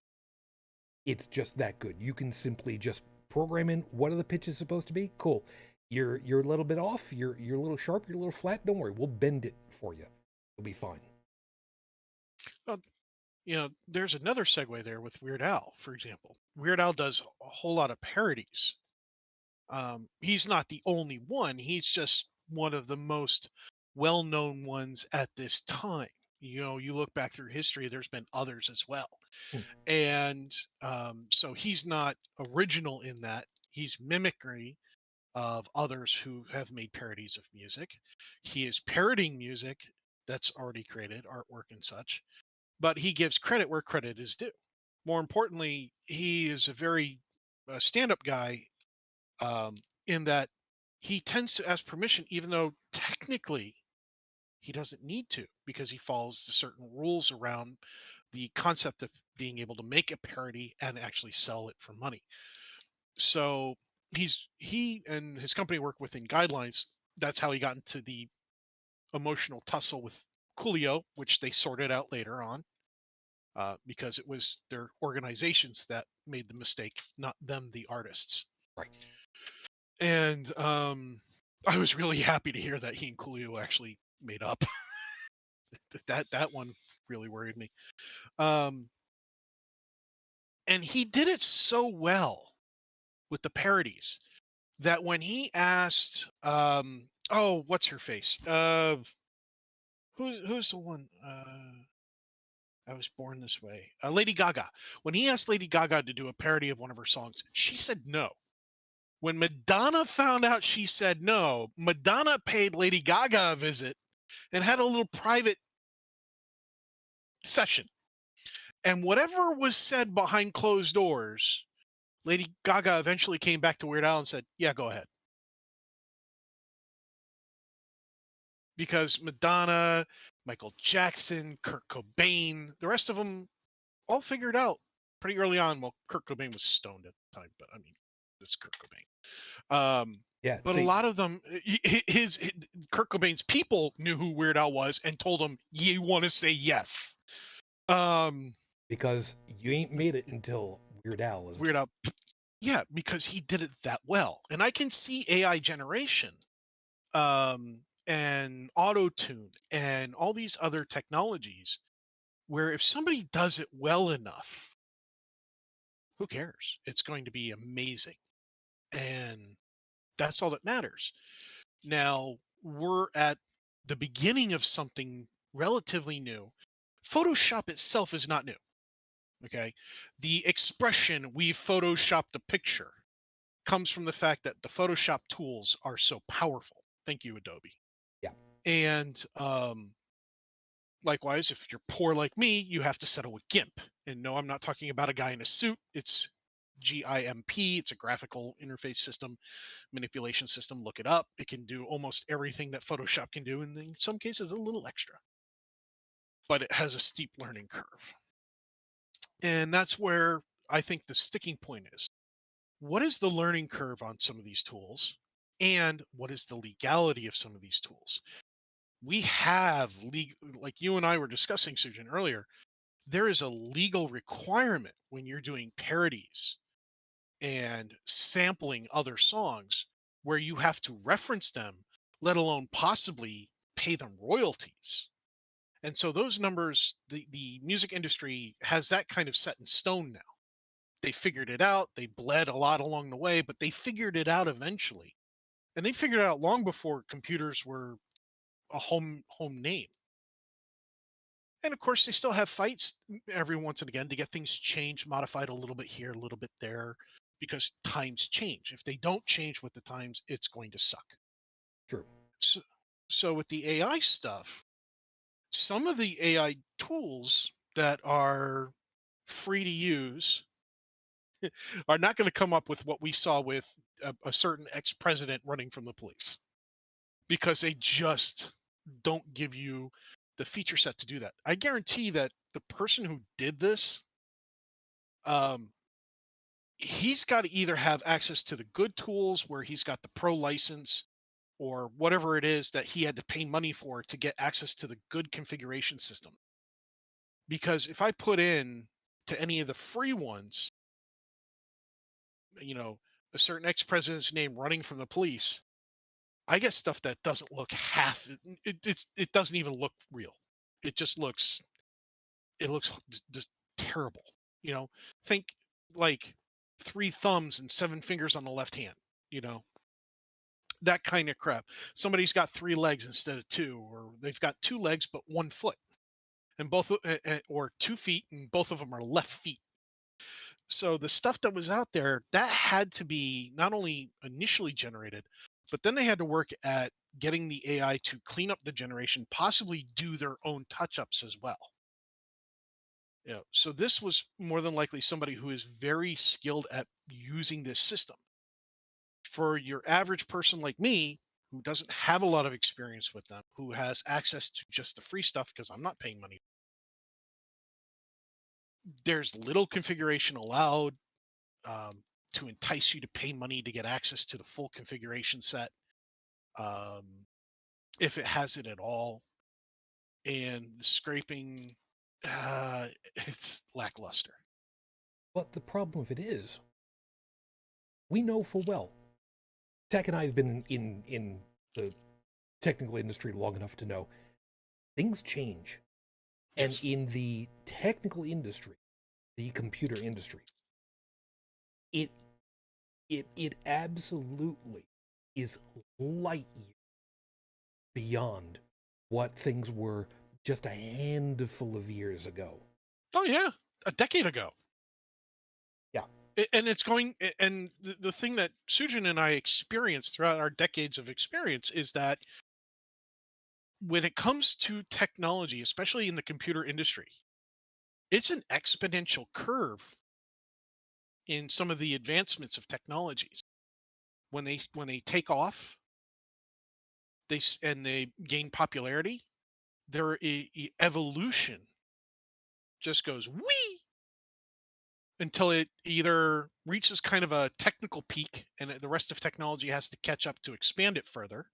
It's just that good. You can simply just program in what are the pitches supposed to be. Cool. You're a little bit off. You're a little sharp. You're a little flat. Don't worry. We'll bend it for you. It'll be fine. Well, there's another segue there with Weird Al, for example. Weird Al does a whole lot of parodies. He's not the only one. He's just one of the most well-known ones at this time. You look back through history, there's been others as well. And so he's not original in that. He's mimicry of others who have made parodies of music. He is parodying music that's already created, artwork and such, but he gives credit where credit is due. More importantly, he is a very stand-up guy, in that he tends to ask permission, even though technically he doesn't need to, because he follows the certain rules around the concept of being able to make a parody and actually sell it for money. So he and his company work within guidelines. That's how he got into the emotional tussle with Coolio, which they sorted out later on, because it was their organizations that made the mistake, not them, the artists. Right. And I was really happy to hear that he and Coolio actually made up. That one really worried me. And he did it so well with the parodies that when he asked, oh, what's her face? Who's the one? I was born this way. Lady Gaga. When he asked Lady Gaga to do a parody of one of her songs, she said no. When Madonna found out she said no, Madonna paid Lady Gaga a visit and had a little private session. And whatever was said behind closed doors, Lady Gaga eventually came back to Weird Al and said, yeah, go ahead. Because Madonna, Michael Jackson, Kurt Cobain, the rest of them all figured out pretty early on. Well, Kurt Cobain was stoned at the time, but I mean, it's Kurt Cobain. Yeah, but a lot of them, his Kurt Cobain's people knew who Weird Al was and told him, "You want to say yes?" Because you ain't made it until Weird Al is. Weird Al, yeah, because he did it that well, and I can see AI generation, and auto tune, and all these other technologies, where if somebody does it well enough, who cares? It's going to be amazing, and that's all that matters. Now, we're at the beginning of something relatively new. Photoshop itself is not new. Okay. The expression "we photoshopped a picture" comes from the fact that the Photoshop tools are so powerful. Thank you, Adobe. Yeah. And likewise, if you're poor like me, you have to settle with GIMP. And no, I'm not talking about a guy in a suit. It's GIMP. It's a graphical interface system, manipulation system. Look it up. It can do almost everything that Photoshop can do, and in some cases a little extra. But it has a steep learning curve. And that's where I think the sticking point is. What is the learning curve on some of these tools? And what is the legality of some of these tools? We have like you and I were discussing, Shujin, earlier, there is a legal requirement when you're doing parodies and sampling other songs where you have to reference them, let alone possibly pay them royalties. And so those numbers, the music industry has that kind of set in stone now. They figured it out. They bled a lot along the way, but they figured it out eventually. And they figured it out long before computers were a home name. And of course, they still have fights every once and again to get things changed, modified a little bit here, a little bit there, because times change. If they don't change with the times, it's going to suck. True. So with the AI stuff, some of the AI tools that are free to use are not going to come up with what we saw with a certain ex-president running from the police, because they just don't give you the feature set to do that. I guarantee that the person who did this, he's got to either have access to the good tools where he's got the pro license, or whatever it is that he had to pay money for to get access to the good configuration system. Because if I put in to any of the free ones, a certain ex-president's name running from the police, I get stuff that doesn't look it doesn't even look real. It looks just terrible. Think like 3 thumbs and 7 fingers on the left hand, that kind of crap. Somebody's got 3 legs instead of 2, or they've got 2 legs but 1 foot, and or 2 feet and both of them are left feet. So the stuff that was out there, that had to be not only initially generated, but then they had to work at getting the AI to clean up the generation, possibly do their own touch-ups as well. So this was more than likely somebody who is very skilled at using this system. For your average person like me, who doesn't have a lot of experience with them, who has access to just the free stuff because I'm not paying money, there's little configuration allowed to entice you to pay money to get access to the full configuration set, if it has it at all. And the scraping, it's lackluster. But the problem with it is, we know full well, Tech and I have been in the technical industry long enough to know things change. And in the technical industry, the computer industry, it absolutely is light years beyond what things were just a handful of years ago. Oh yeah, a decade ago. Yeah. And it's going, and the thing that Shujin and I experienced throughout our decades of experience is that when it comes to technology, especially in the computer industry, it's an exponential curve in some of the advancements of technologies. When they take off, they gain popularity, their evolution just goes wee until it either reaches kind of a technical peak and the rest of technology has to catch up to expand it further,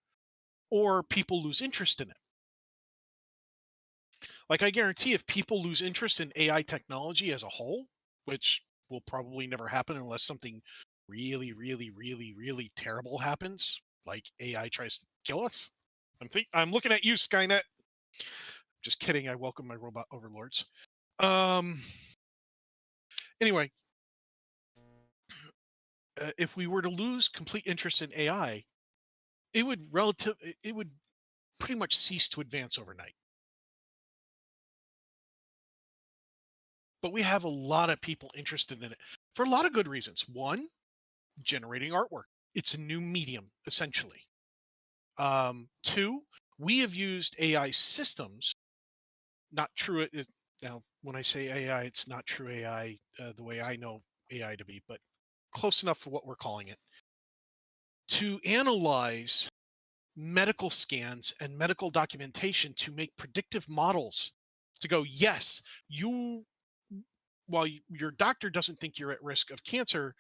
or people lose interest in it. Like, I guarantee if people lose interest in AI technology as a whole, which will probably never happen unless something really, really, really, really terrible happens, like AI tries to kill us. I'm looking at you, Skynet. Just kidding. I welcome my robot overlords. Anyway, if we were to lose complete interest in AI, it would pretty much cease to advance overnight. But we have a lot of people interested in it for a lot of good reasons. One, generating artwork. It's a new medium, essentially. Two, we have used AI systems, not true. Now, when I say AI, it's not true AI the way I know AI to be, but close enough for what we're calling it, to analyze medical scans and medical documentation to make predictive models to go, yes, while your doctor doesn't think you're at risk of cancer,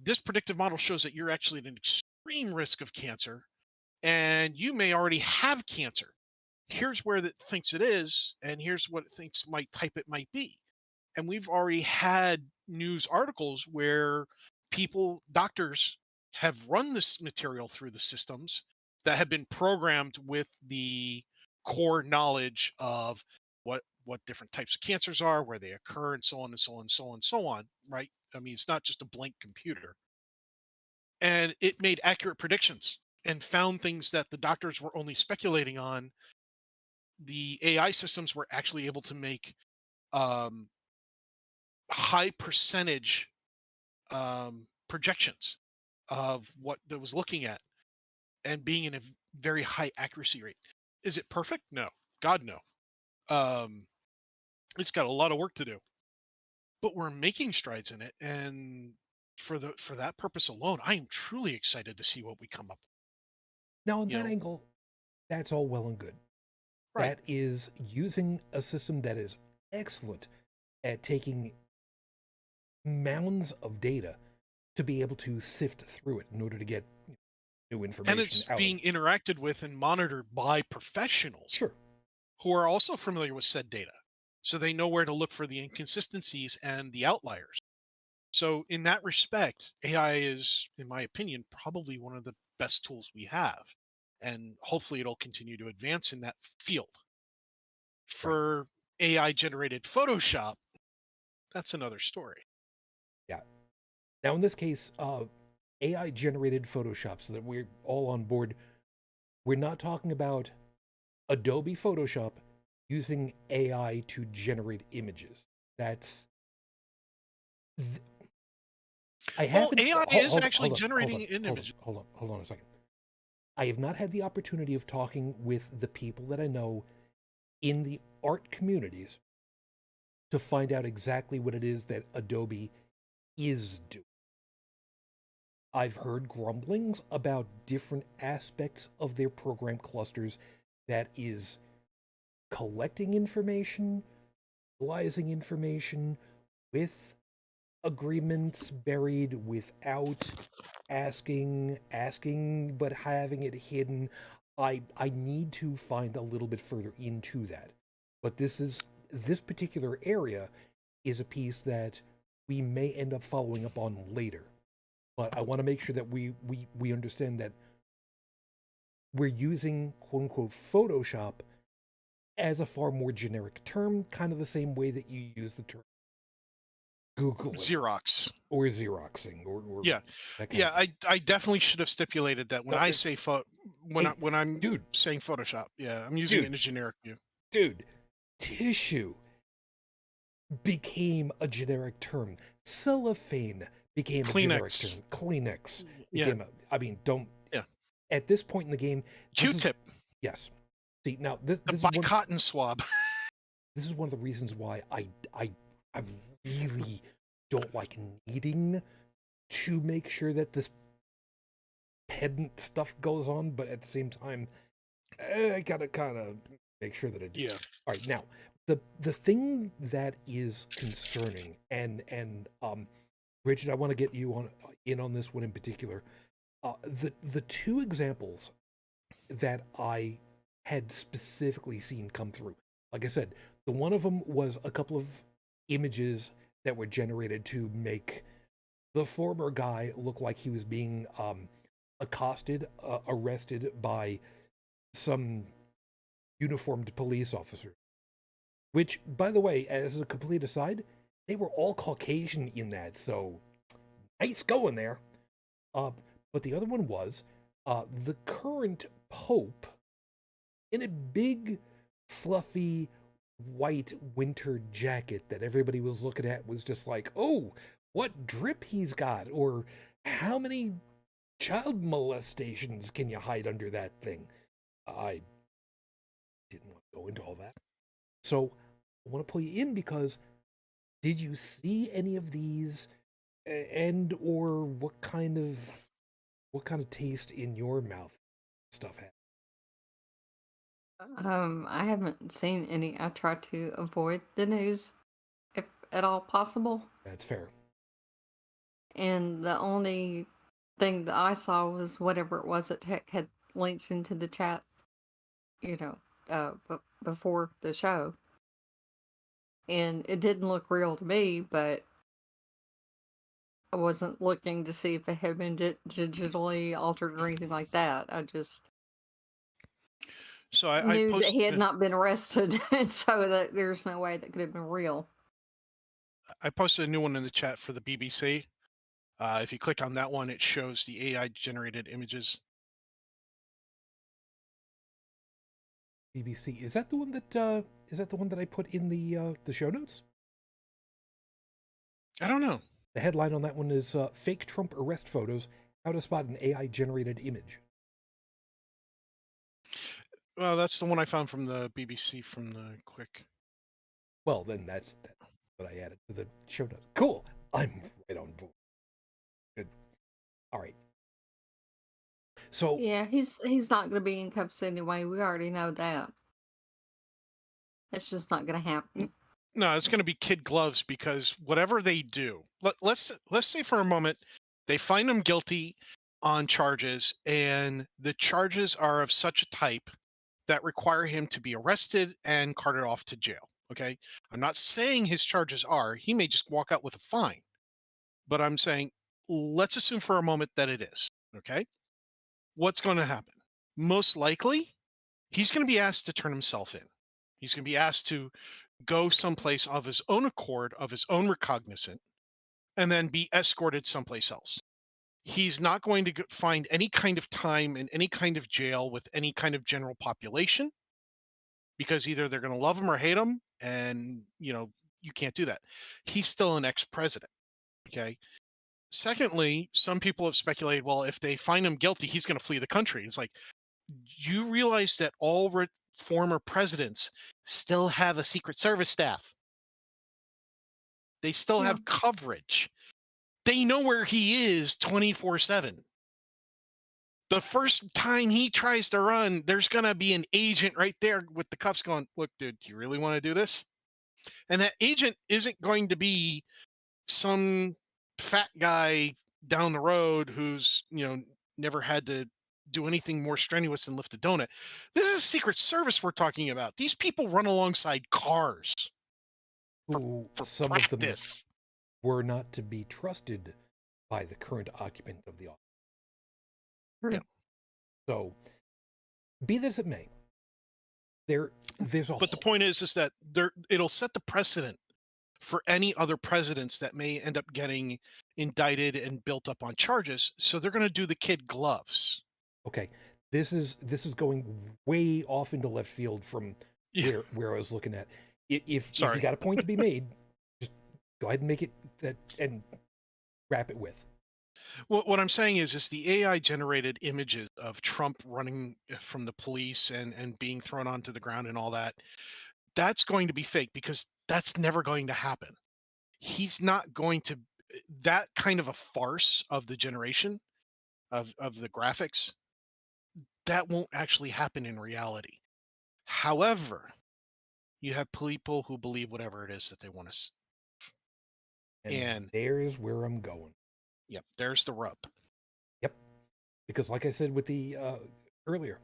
this predictive model shows that you're actually at an extreme risk of cancer and you may already have cancer. Here's where it thinks it is, and here's what it thinks it might be. And we've already had news articles where doctors have run this material through the systems that have been programmed with the core knowledge of what different types of cancers are, where they occur, and so on and so on and so on and so on, right? I mean, it's not just a blank computer. And it made accurate predictions and found things that the doctors were only speculating on. The AI systems were actually able to make high percentage projections of what they was looking at and being in a very high accuracy rate. Is it perfect? No. God, no. It's got a lot of work to do. But we're making strides in it, and for that purpose alone, I am truly excited to see what we come up with. Now, on that angle, that's all well and good. Right. That is using a system that is excellent at taking mounds of data to be able to sift through it in order to get new information. And it's being interacted with and monitored by professionals. Sure. Who are also familiar with said data. So they know where to look for the inconsistencies and the outliers. So in that respect, AI is, in my opinion, probably one of the best tools we have. And hopefully it'll continue to advance in that field. For AI-generated Photoshop, that's another story. Yeah. Now, in this case, AI-generated Photoshop, so that we're all on board, we're not talking about Adobe Photoshop using AI to generate images. That's... AI is actually generating an image. Hold on a second. I have not had the opportunity of talking with the people that I know in the art communities to find out exactly what it is that Adobe is doing. I've heard grumblings about different aspects of their program clusters that is collecting information, analyzing information with agreements buried without asking but having it hidden. I need to find a little bit further into that. But this particular area is a piece that we may end up following up on later. But I want to make sure that we understand that we're using quote unquote Photoshop as a far more generic term, kind of the same way that you use the term Googling Xerox. or Xeroxing or Yeah, that kind of thing. I definitely should have stipulated that when No, I say hey, when I'm dude, saying Photoshop, yeah, I'm using it dude, in a generic view. dude, tissue became a generic term. Cellophane became a generic Kleenex. term. Kleenex Yeah, became a. I mean, don't. yeah. At this point in the game, this is Q-tip, yes. See now, the this is one. cotton swab. This is one of the reasons why I really don't like needing to make sure that this pedant stuff goes on, but at the same time, I gotta kind of make sure that I do. Yeah. All right, now the thing that is concerning, and Richard, I want to get you in on this one in particular. The two examples that I had specifically seen come through, like I said, the one of them was a couple of images that were generated to make the former guy look like he was being accosted, arrested by some uniformed police officer. Which, by the way, as a complete aside, they were all Caucasian in that, so nice going there. But the other one was the current Pope in a big, fluffy, white winter jacket that everybody was looking at was just like, oh, what drip he's got, or how many child molestations can you hide under that thing? I didn't want to go into all that. So I want to pull you in because did you see any of these and or what kind of taste in your mouth stuff had? I haven't seen any. I try to avoid the news if at all possible. That's fair. And the only thing that I saw was whatever it was that Tech had linked into the chat, before the show. And it didn't look real to me, but I wasn't looking to see if it had been digitally altered or anything like that. I just So I knew that he had posted not been arrested, and so that there's no way that could have been real. I posted a new one in the chat for the BBC. If you click on that one, it shows the AI generated images. BBC, is that the one that I put in the show notes? I don't know. The headline on that one is fake Trump arrest photos, how to spot an AI generated image. Well, that's the one I found from the BBC from the quick. Well, then that's what I added to the show notes. Cool. I'm right on board. Good. All right. So Yeah, he's not going to be in cuffs anyway. We already know that. It's just not going to happen. No, it's going to be kid gloves because whatever they do, let's say for a moment they find him guilty on charges, and the charges are of such a type that require him to be arrested and carted off to jail. Okay, I'm not saying his charges are. He may just walk out with a fine, but I'm saying let's assume for a moment that it is. Okay, what's going to happen? Most likely, he's going to be asked to turn himself in. He's going to be asked to go someplace of his own accord, of his own recognizance, and then be escorted someplace else. He's not going to find any kind of time in any kind of jail with any kind of general population because either they're going to love him or hate him, and you can't do that. He's still an ex-president. Okay. Secondly, some people have speculated, well, if they find him guilty, he's going to flee the country. It's like, you realize that all former presidents still have a Secret Service staff. They still have coverage. They know where he is 24/7. The first time he tries to run, there's going to be an agent right there with the cuffs going, look, dude, do you really want to do this? And that agent isn't going to be some fat guy down the road who's, never had to do anything more strenuous than lift a donut. This is Secret Service we're talking about. These people run alongside cars who for some practice. of them were not to be trusted by the current occupant of the office. Yeah. So, be this as it may, there there's a But the point is that it'll set the precedent for any other presidents that may end up getting indicted and built up on charges. So they're going to do the kid gloves. okay. This is going way off into left field from Yeah. where I was looking at. If you Sorry. got a point to be made, just go ahead and make it that and wrap it with. Well, what I'm saying is the AI generated images of Trump running from the police and being thrown onto the ground and all that. That's going to be fake because that's never going to happen. He's not going to that kind of a farce of the generation of the graphics. That won't actually happen in reality. However, you have people who believe whatever it is that they want to. And there's where I'm going. Yep, there's the rub. Yep, because like I said with the earlier,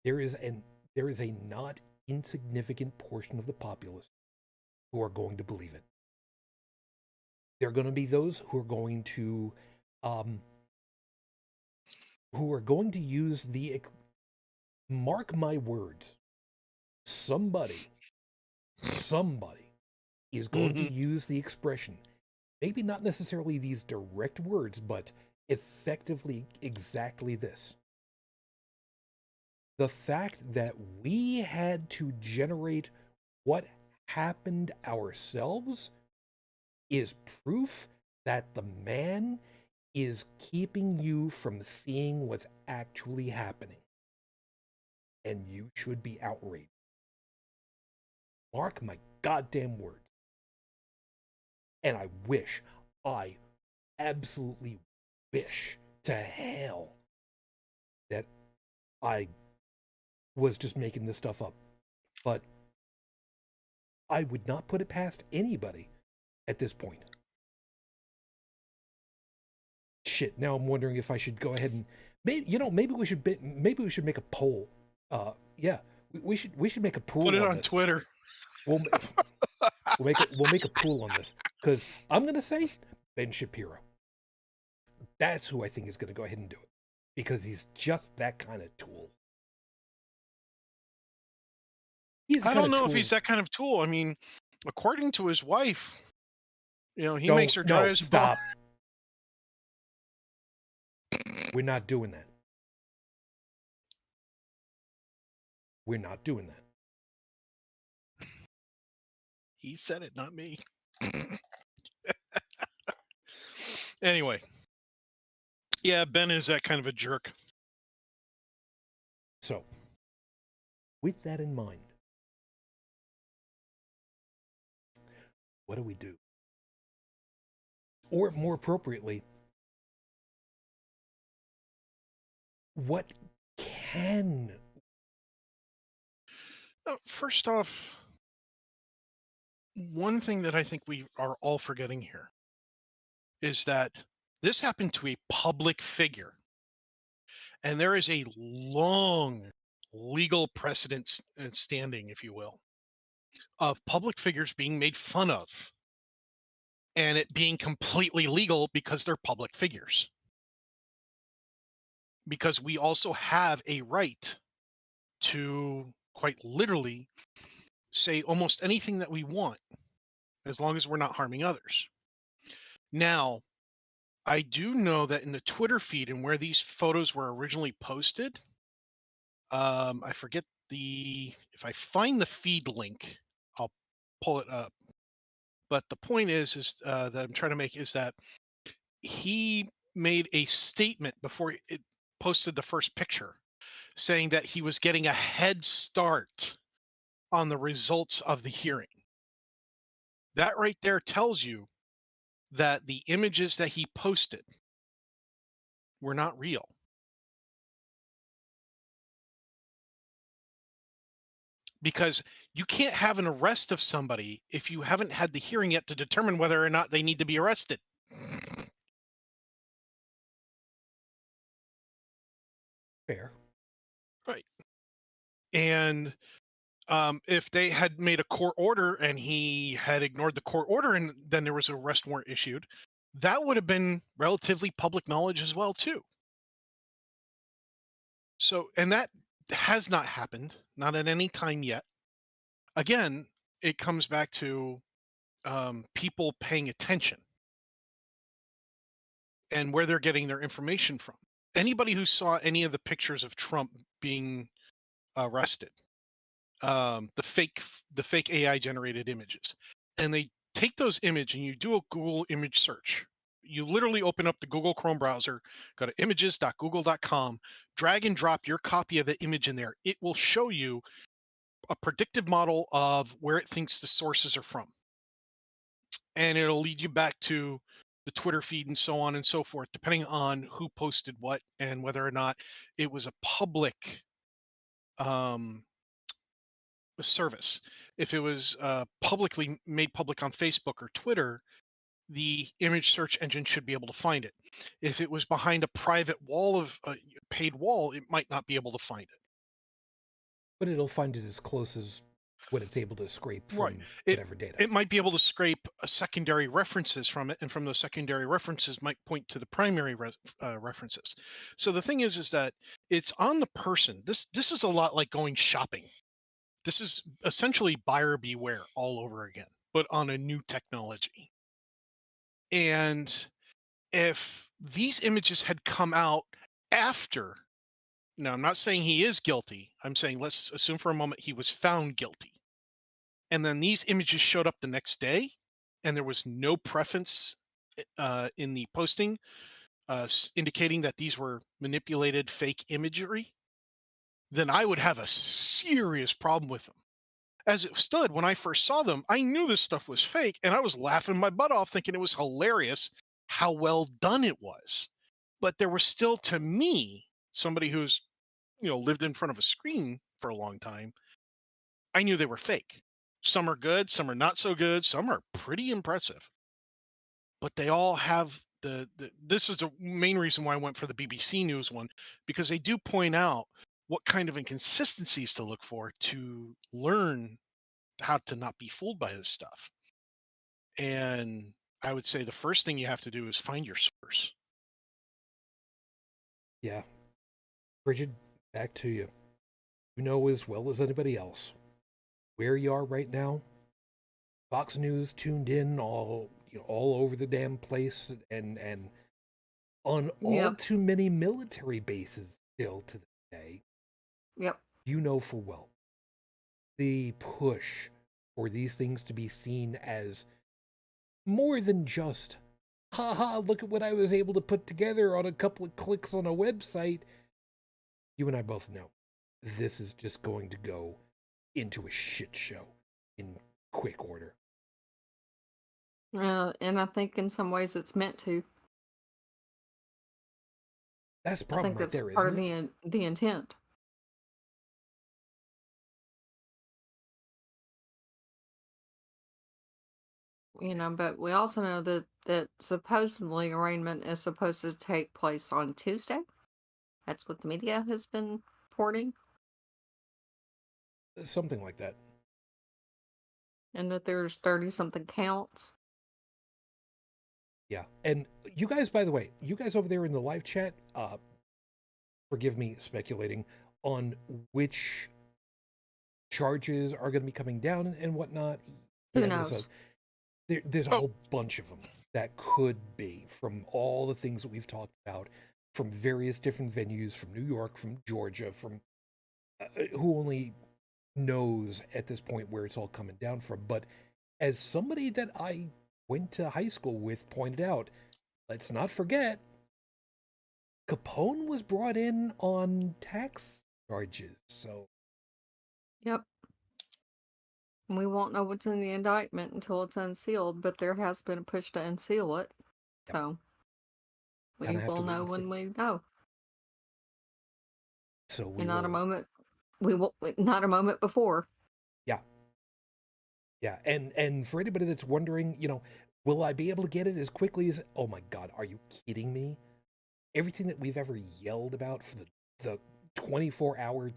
there is a not insignificant portion of the populace who are going to believe it. There are going to be those who are going to use the, mark my words, somebody is going to use the expression, maybe not necessarily these direct words, but effectively exactly this. The fact that we had to generate what happened ourselves is proof that the man is keeping you from seeing what's actually happening. And you should be outraged. Mark my goddamn words. And I absolutely wish to hell that I was just making this stuff up. But I would not put it past anybody at this point. Shit, now I'm wondering if I should go ahead and maybe we should make a poll. Yeah, we should make a pool. Put it on this. Twitter. We'll make a pool on this, because I'm gonna say Ben Shapiro. That's who I think is gonna go ahead and do it, because he's just that kind of tool. I don't know if he's that kind of tool. I mean, according to his wife, he makes her dry as a bone. Stop. We're not doing that. We're not doing that. He said it, not me. Anyway. Yeah, Ben is that kind of a jerk. So, with that in mind, what do we do? Or more appropriately, what can... First off, one thing that I think we are all forgetting here is that this happened to a public figure. And there is a long legal precedent standing, if you will, of public figures being made fun of and it being completely legal because they're public figures. Because we also have a right to quite literally say almost anything that we want, as long as we're not harming others. Now, I do know that in the Twitter feed and where these photos were originally posted, I forget if I find the feed link, I'll pull it up. But the point is that I'm trying to make is that he made a statement before it posted the first picture, saying that he was getting a head start on the results of the hearing. That right there tells you that the images that he posted were not real. Because you can't have an arrest of somebody if you haven't had the hearing yet to determine whether or not they need to be arrested. Fair. Right. And if they had made a court order and he had ignored the court order and then there was an arrest warrant issued, that would have been relatively public knowledge as well, too. So, and that has not happened, not at any time yet. again, it comes back to people paying attention and where they're getting their information from. Anybody who saw any of the pictures of Trump being arrested, the fake AI generated images, and they take those images and you do a Google image search. You literally open up the Google Chrome browser, go to images.google.com, drag and drop your copy of the image in there. It will show you a predictive model of where it thinks the sources are from. And it'll lead you back to the Twitter feed and so on and so forth, depending on who posted what and whether or not it was a public service. If it was publicly made public on Facebook or Twitter, the image search engine should be able to find it. If it was behind a private wall of a paid wall, it might not be able to find it. But it'll find it as close as what it's able to scrape from Right. whatever data. It might be able to scrape secondary references from it, and from those secondary references might point to the primary references. So the thing is that it's on the person. This is a lot like going shopping. This is essentially buyer beware all over again, but on a new technology. And if these images had come out after, now I'm not saying he is guilty, I'm saying let's assume for a moment he was found guilty, and then these images showed up the next day and there was no preference in the posting indicating that these were manipulated fake imagery, then I would have a serious problem with them. As it stood, when I first saw them, I knew this stuff was fake, and I was laughing my butt off thinking it was hilarious how well done it was. But there was still, to me, somebody who's, lived in front of a screen for a long time, I knew they were fake. Some are good, some are not so good, some are pretty impressive. But they all have this is the main reason why I went for the BBC News one, because they do point out what kind of inconsistencies to look for to learn how to not be fooled by this stuff. And I would say the first thing you have to do is find your source. Yeah. Bridget, back to you. You know as well as anybody else where you are right now. Fox News tuned in all over the damn place, and on all too many military bases still to this day. Yep. You know full well the push for these things to be seen as more than just, haha, look at what I was able to put together on a couple of clicks on a website. You and I both know this is just going to go into a shit show in quick order. And I think in some ways it's meant to. That's the I problem think right that's there, part of isn't it? the intent. But we also know that supposedly arraignment is supposed to take place on Tuesday. That's what the media has been reporting. Something like that. And that there's 30-something counts. Yeah. And you guys, by the way, you guys over there in the live chat, forgive me speculating on which charges are going to be coming down and whatnot. Who knows? There's a whole bunch of them that could be, from all the things that we've talked about, from various different venues, from New York, from Georgia, from who only knows at this point where it's all coming down from. But as somebody that I went to high school with pointed out, let's not forget, Capone was brought in on tax charges. So, Yep. We won't know what's in the indictment until it's unsealed, but there has been a push to unseal it. Yep. So we Kinda have to will wait know and when see. we know. So we And not a will. moment. We will not a moment before. Yeah. Yeah. And for anybody that's wondering, will I be able to get it as quickly as, oh my God, are you kidding me? Everything that we've ever yelled about for the 24-hour,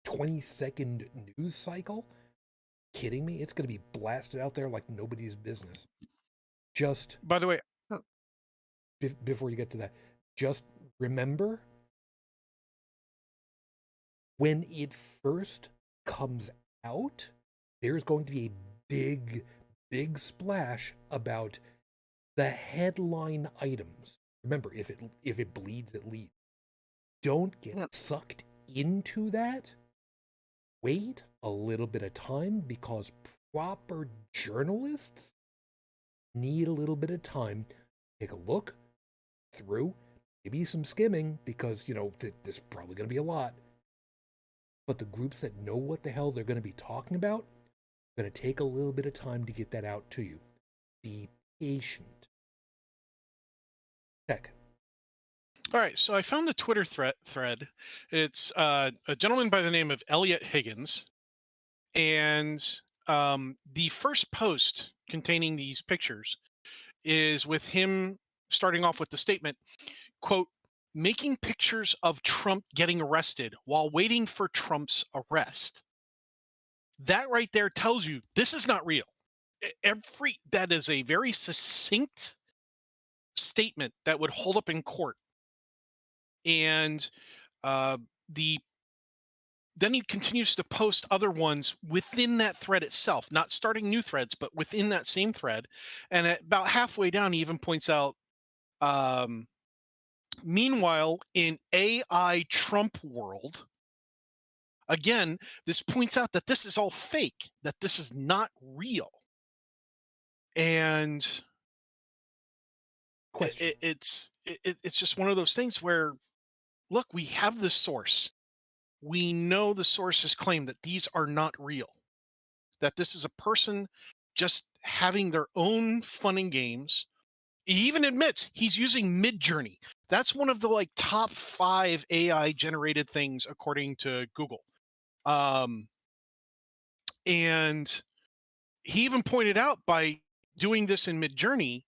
20-second news cycle, kidding me? It's going to be blasted out there like nobody's business. Just, by the way, before you get to that, just remember, when it first comes out, there's going to be a big splash about the headline items. Remember, if it bleeds, it leads. Don't get Yep. sucked into that. Wait a little bit of time, because proper journalists need a little bit of time. Take a look through, maybe some skimming, because, there's probably going to be a lot. But the groups that know what the hell they're going to be talking about are going to take a little bit of time to get that out to you. Be patient. Heck. All right, so I found the Twitter thread. It's a gentleman by the name of Elliot Higgins, and the first post containing these pictures is with him starting off with the statement, quote, "Making pictures of Trump getting arrested while waiting for Trump's arrest." That right there tells you this is not real. That is a very succinct statement that would hold up in court. And then he continues to post other ones within that thread itself, not starting new threads, but within that same thread. And at about halfway down, he even points out, meanwhile, in AI Trump world, again, this points out that this is all fake, that this is not real. And Question. It's just one of those things where, look, we have this source. We know the sources claim that these are not real, that this is a person just having their own fun and games. He even admits he's using Midjourney. That's one of the top 5 AI generated things according to Google. And he even pointed out, by doing this in Midjourney,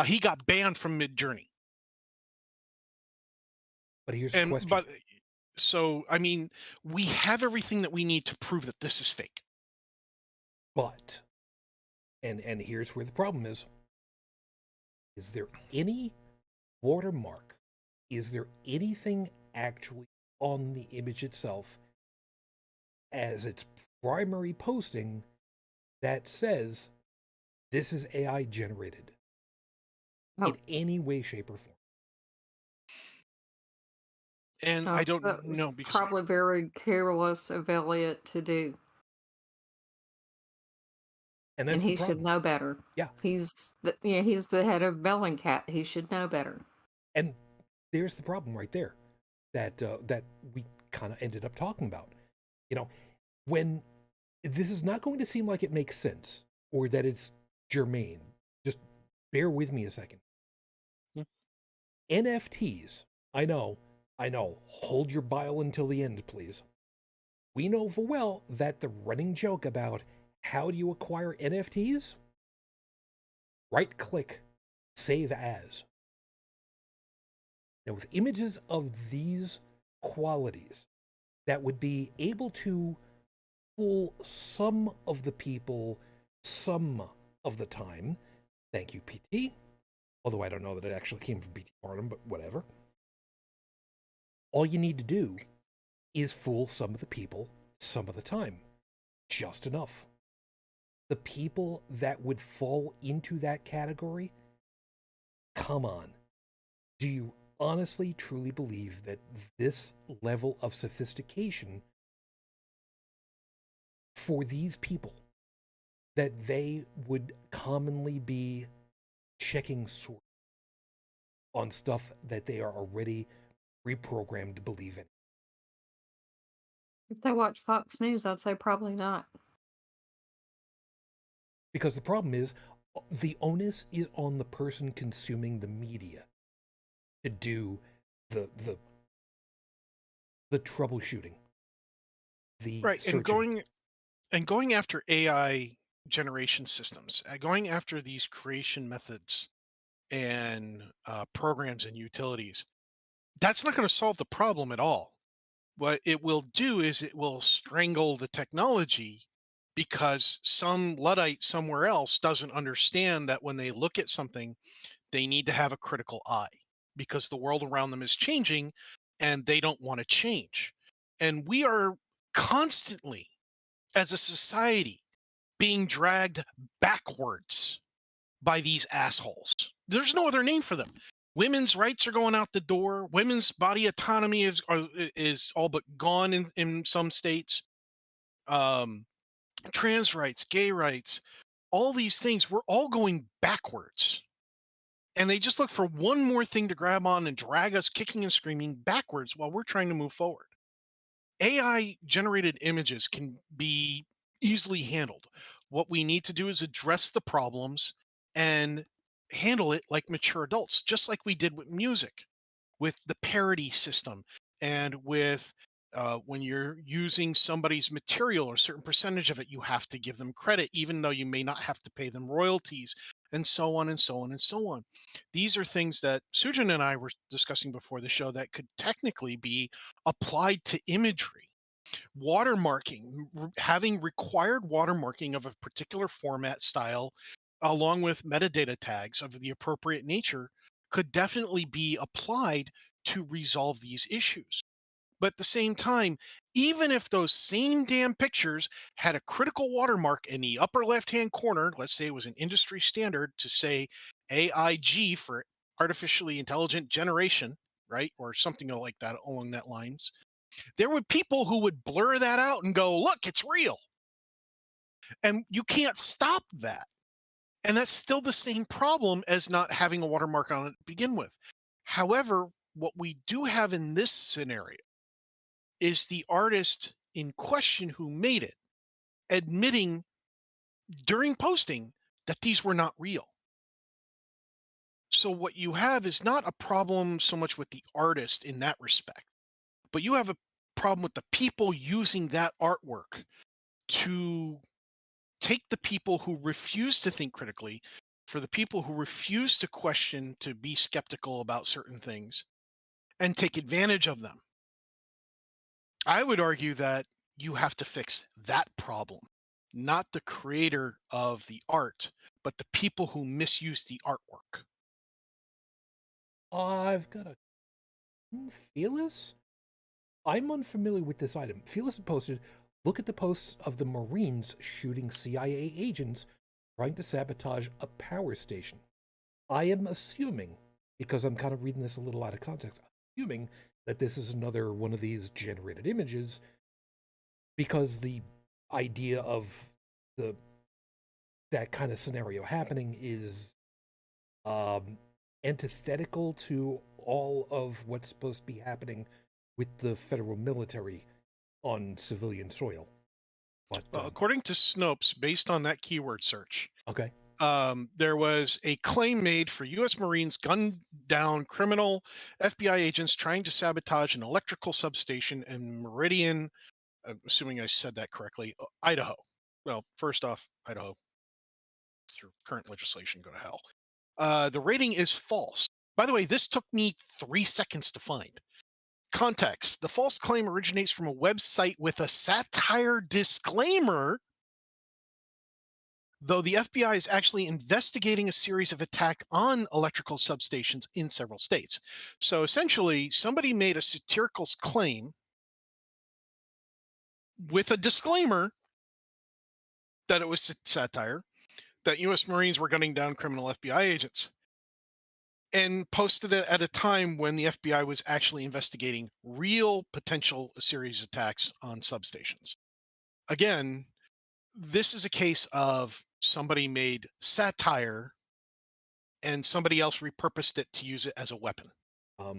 he got banned from Midjourney. But here's the question. So, I mean, we have everything that we need to prove that this is fake. But, and here's where the problem is there any watermark? Is there anything actually on the image itself as its primary posting that says this is AI generated in any way, shape, or form? And I don't know, because probably very careless of Elliot to do. And that's he the problem. should know better. Yeah. He's the head of Bellingcat. He should know better. And there's the problem right there that we kind of ended up talking about. When this is not going to seem like it makes sense or that it's germane, just bear with me a second. NFTs, I know, hold your bile until the end, please. We know full well that the running joke about how do you acquire NFTs? Right-click, save as. Now, with images of these qualities that would be able to fool some of the people some of the time, thank you, PT, although I don't know that it actually came from PT Barnum, but whatever. All you need to do is fool some of the people some of the time. Just enough. The people that would fall into that category, come on. Do you honestly, truly believe that this level of sophistication for these people, that they would commonly be checking source on stuff that they are already reprogrammed to believe in? If they watch Fox News, I'd say probably not. Because the problem is, the onus is on the person consuming the media to do the troubleshooting, the right, searching. and going after AI generation systems, going after these creation methods and programs and utilities, that's not going to solve the problem at all. What it will do is it will strangle the technology, because some Luddite somewhere else doesn't understand that when they look at something, they need to have a critical eye, because the world around them is changing and they don't want to change. And we are constantly, as a society, being dragged backwards by these assholes. There's no other name for them. Women's rights are going out the door. Women's body autonomy is all but gone in some states. Trans rights, gay rights, all these things, we're all going backwards. And they just look for one more thing to grab on and drag us kicking and screaming backwards while we're trying to move forward. AI generated images can be easily handled. What we need to do is address the problems and handle it like mature adults, just like we did with music, with the parody system, and with when you're using somebody's material or a certain percentage of it, you have to give them credit, even though you may not have to pay them royalties, and so on and so on and so on. These are things that Shujin and I were discussing before the show that could technically be applied to imagery. Watermarking, having required watermarking of a particular format style, along with metadata tags of the appropriate nature, could definitely be applied to resolve these issues. But at the same time, even if those same damn pictures had a critical watermark in the upper left-hand corner, let's say it was an industry standard to say AIG for artificially intelligent generation, right? Or something like that along that lines. There were people who would blur that out and go, look, it's real. And you can't stop that. And that's still the same problem as not having a watermark on it to begin with. However, what we do have in this scenario is the artist in question who made it admitting during posting that these were not real. So what you have is not a problem so much with the artist in that respect, but you have a problem with the people using that artwork to take the people who refuse to think critically, for the people who refuse to question, to be skeptical about certain things, and take advantage of them. I would argue that you have to fix that problem, not the creator of the art, but the people who misuse the artwork. I've got a Fearless? I'm unfamiliar with this item. Fearless posted, look at the posts of the Marines shooting CIA agents trying to sabotage a power station. I am assuming, because I'm kind of reading this a little out of context, I'm assuming that this is another one of these generated images, because the idea of that kind of scenario happening is antithetical to all of what's supposed to be happening with the federal military on civilian soil. But well, according to Snopes, based on that keyword search, okay, there was a claim made for U.S. Marines gunned down criminal FBI agents trying to sabotage an electrical substation in Meridian, I'm assuming I said that correctly, Idaho. Well, first off, Idaho, through current legislation, go to hell. The rating is false. By the way, this took me 3 seconds to find. Context: the false claim originates from a website with a satire disclaimer, though the FBI is actually investigating a series of attacks on electrical substations in several states. So essentially, somebody made a satirical claim with a disclaimer that it was satire, that U.S. Marines were gunning down criminal FBI agents, and posted it at a time when the FBI was actually investigating real potential series attacks on substations. Again, this is a case of somebody made satire and somebody else repurposed it to use it as a weapon. I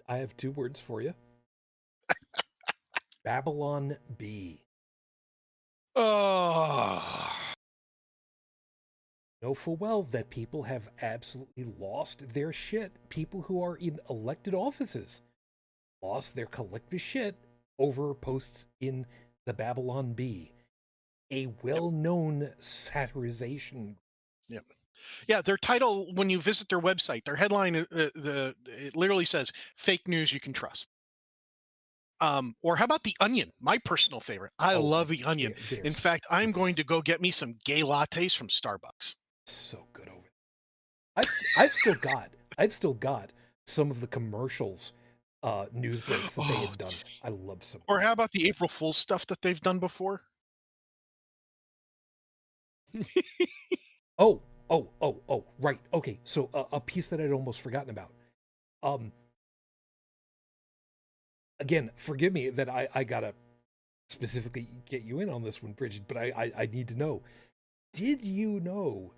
have 2 words for you. Babylon Bee. Oh. Know full well that people have absolutely lost their shit. People who are in elected offices lost their collective shit over posts in the Babylon Bee, a well-known satirization. Yep. Yeah, their title, when you visit their website, their headline, it literally says "Fake news you can trust." Or how about The Onion? My personal favorite. I love The Onion. In fact, I'm going to go get me some gay lattes from Starbucks. So good over there. I've still got some of the commercials, news breaks that they had done. I love some. Or how about the April Fool's stuff that they've done before? Oh, right. Okay, so a piece that I'd almost forgotten about. Um, Again, forgive me that I gotta specifically get you in on this one, Bridget, but I need to know. Did you know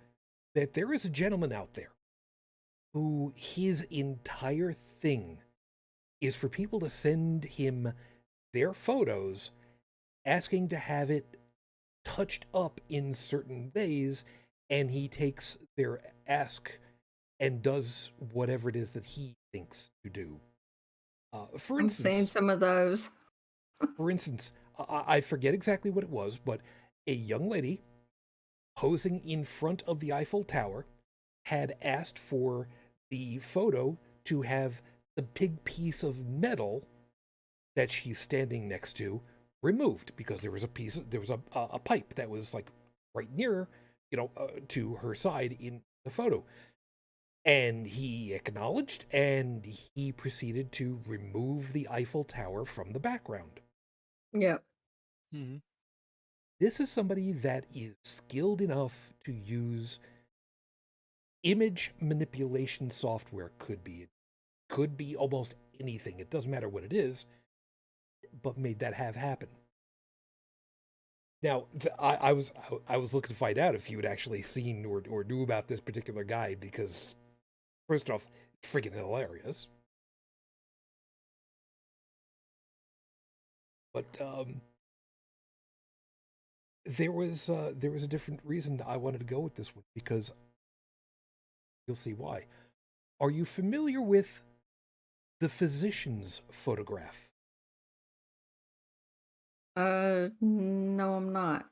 that there is a gentleman out there who his entire thing is for people to send him their photos asking to have it touched up in certain ways, and he takes their ask and does whatever it is that he thinks to do. For I'm seeing instance, some of those. for instance, I forget exactly what it was, but a young lady posing in front of the Eiffel Tower had asked for the photo to have the big piece of metal that she's standing next to removed because there was a pipe that was like right near, to her side in the photo. And he acknowledged and he proceeded to remove the Eiffel Tower from the background. Yep. Hmm. This is somebody that is skilled enough to use image manipulation software. Could be almost anything. It doesn't matter what it is, but made that have happen. Now, I was looking to find out if you had actually seen or knew about this particular guy because first off, it's freaking hilarious. But there was a different reason I wanted to go with this one because you'll see why. Are you familiar with the physician's photograph? No, I'm not.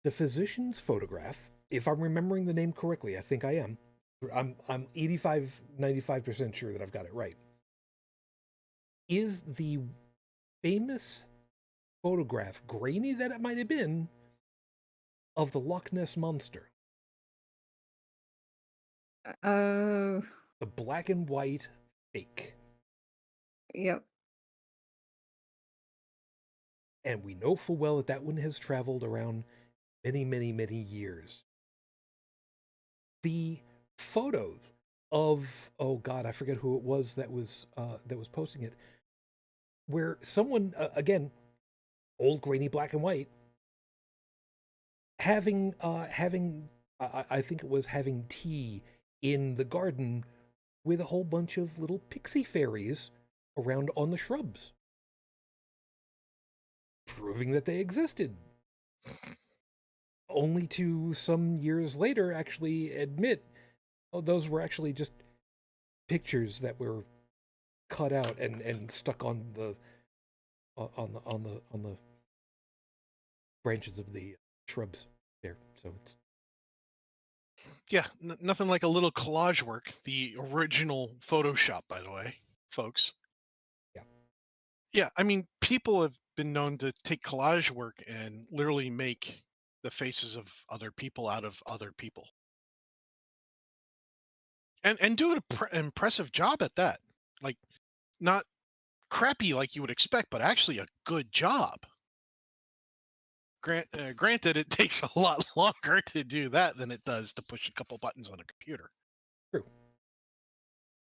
The physician's photograph, if I'm remembering the name correctly, I think I am. I'm 85, 95% sure that I've got it right. Is the famous photograph, grainy that it might have been, of the Loch Ness monster. Oh, The black and white fake. yep. And we know full well that that one has traveled around many, many, many years. The photos of, oh God, I forget who it was that was posting it, where someone, again, old grainy black and white, having I think it was having tea in the garden with a whole bunch of little pixie fairies around on the shrubs, proving that they existed. Only to some years later actually admit, oh, those were actually just pictures that were cut out and stuck on the branches of the shrubs there. So it's Yeah, nothing like a little collage work. The original Photoshop, by the way, folks. yeah. Yeah, I mean, people have been known to take collage work and literally make the faces of other people out of other people, and do an impressive job at that. Like, not crappy like you would expect, but actually a good job. Granted, it takes a lot longer to do that than it does to push a couple buttons on a computer. True.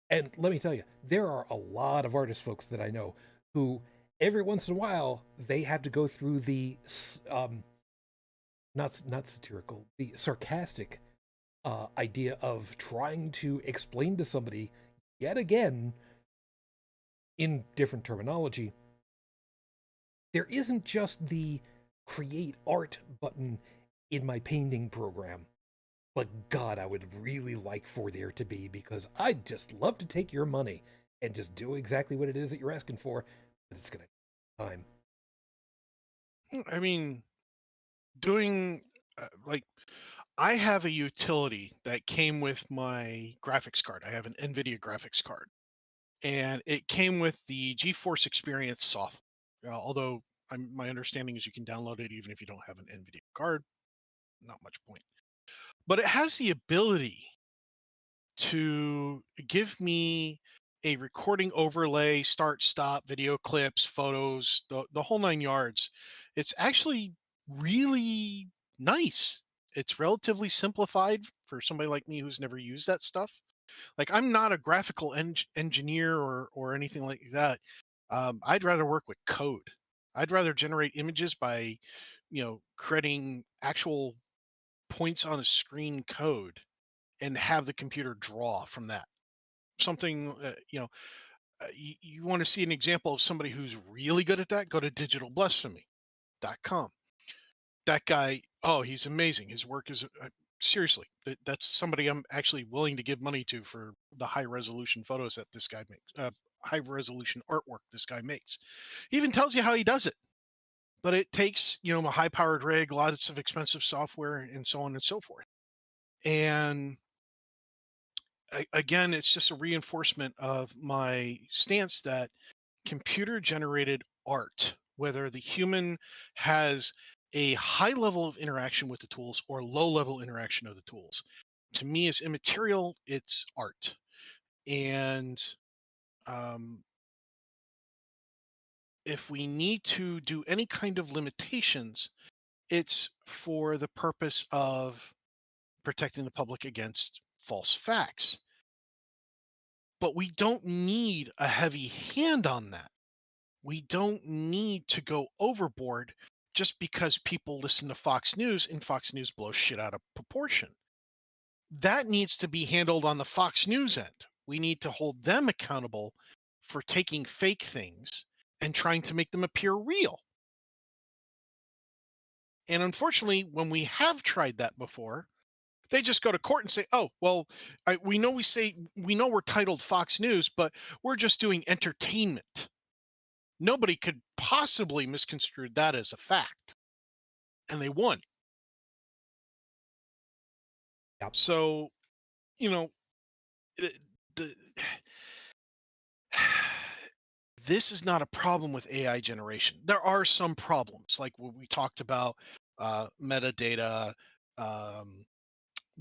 And let me tell you, there are a lot of artist folks that I know who every once in a while they have to go through the not satirical, the sarcastic idea of trying to explain to somebody yet again in different terminology. There isn't just the create art button in my painting program, but God, I would really like for there to be because I'd just love to take your money and just do exactly what it is that you're asking for, but it's gonna take time. I mean, doing like I have a utility that came with my graphics card. I have an NVIDIA graphics card, and it came with the GeForce Experience software. Although my understanding is you can download it even if you don't have an NVIDIA card. Not much point. But it has the ability to give me a recording overlay, start, stop, video clips, photos, the whole nine yards, it's actually really nice. It's relatively simplified for somebody like me who's never used that stuff. Like, I'm not a graphical engineer or anything like that. I'd rather work with code. I'd rather generate images by, creating actual points on a screen code and have the computer draw from that. Something, you want to see an example of somebody who's really good at that? Go to digitalblasphemy.com. That guy, oh, he's amazing. His work is seriously, that's somebody I'm actually willing to give money to for the high resolution photos that this guy makes, high resolution artwork this guy makes. He even tells you how he does it. But it takes, a high powered rig, lots of expensive software, and so on and so forth. And again, it's just a reinforcement of my stance that computer generated art, whether the human has a high level of interaction with the tools or low level interaction of the tools, to me is immaterial. It's art. And um, if we need to do any kind of limitations, it's for the purpose of protecting the public against false facts. But we don't need a heavy hand on that. We don't need to go overboard just because people listen to Fox News and Fox News blows shit out of proportion. That needs to be handled on the Fox News end. We need to hold them accountable for taking fake things and trying to make them appear real. And unfortunately, when we have tried that before, they just go to court and say, "Oh, well, we know we're titled Fox News, but we're just doing entertainment." Nobody could possibly misconstrue that as a fact, and they won. Yep. So, you know, the, the this is not a problem with AI generation. There are some problems, like what we talked about, metadata, um,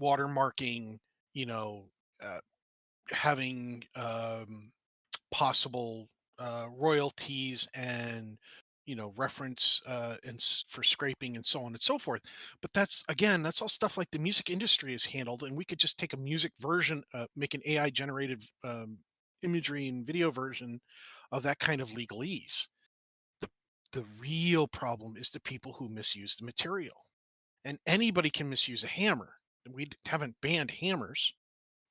watermarking, you know, uh, having possible royalties and reference for scraping and so on and so forth. But that's all stuff like the music industry is handled, and we could just take a music version, make an AI generated imagery and video version of that kind of legalese. The real problem is the people who misuse the material, and anybody can misuse a hammer. We haven't banned hammers.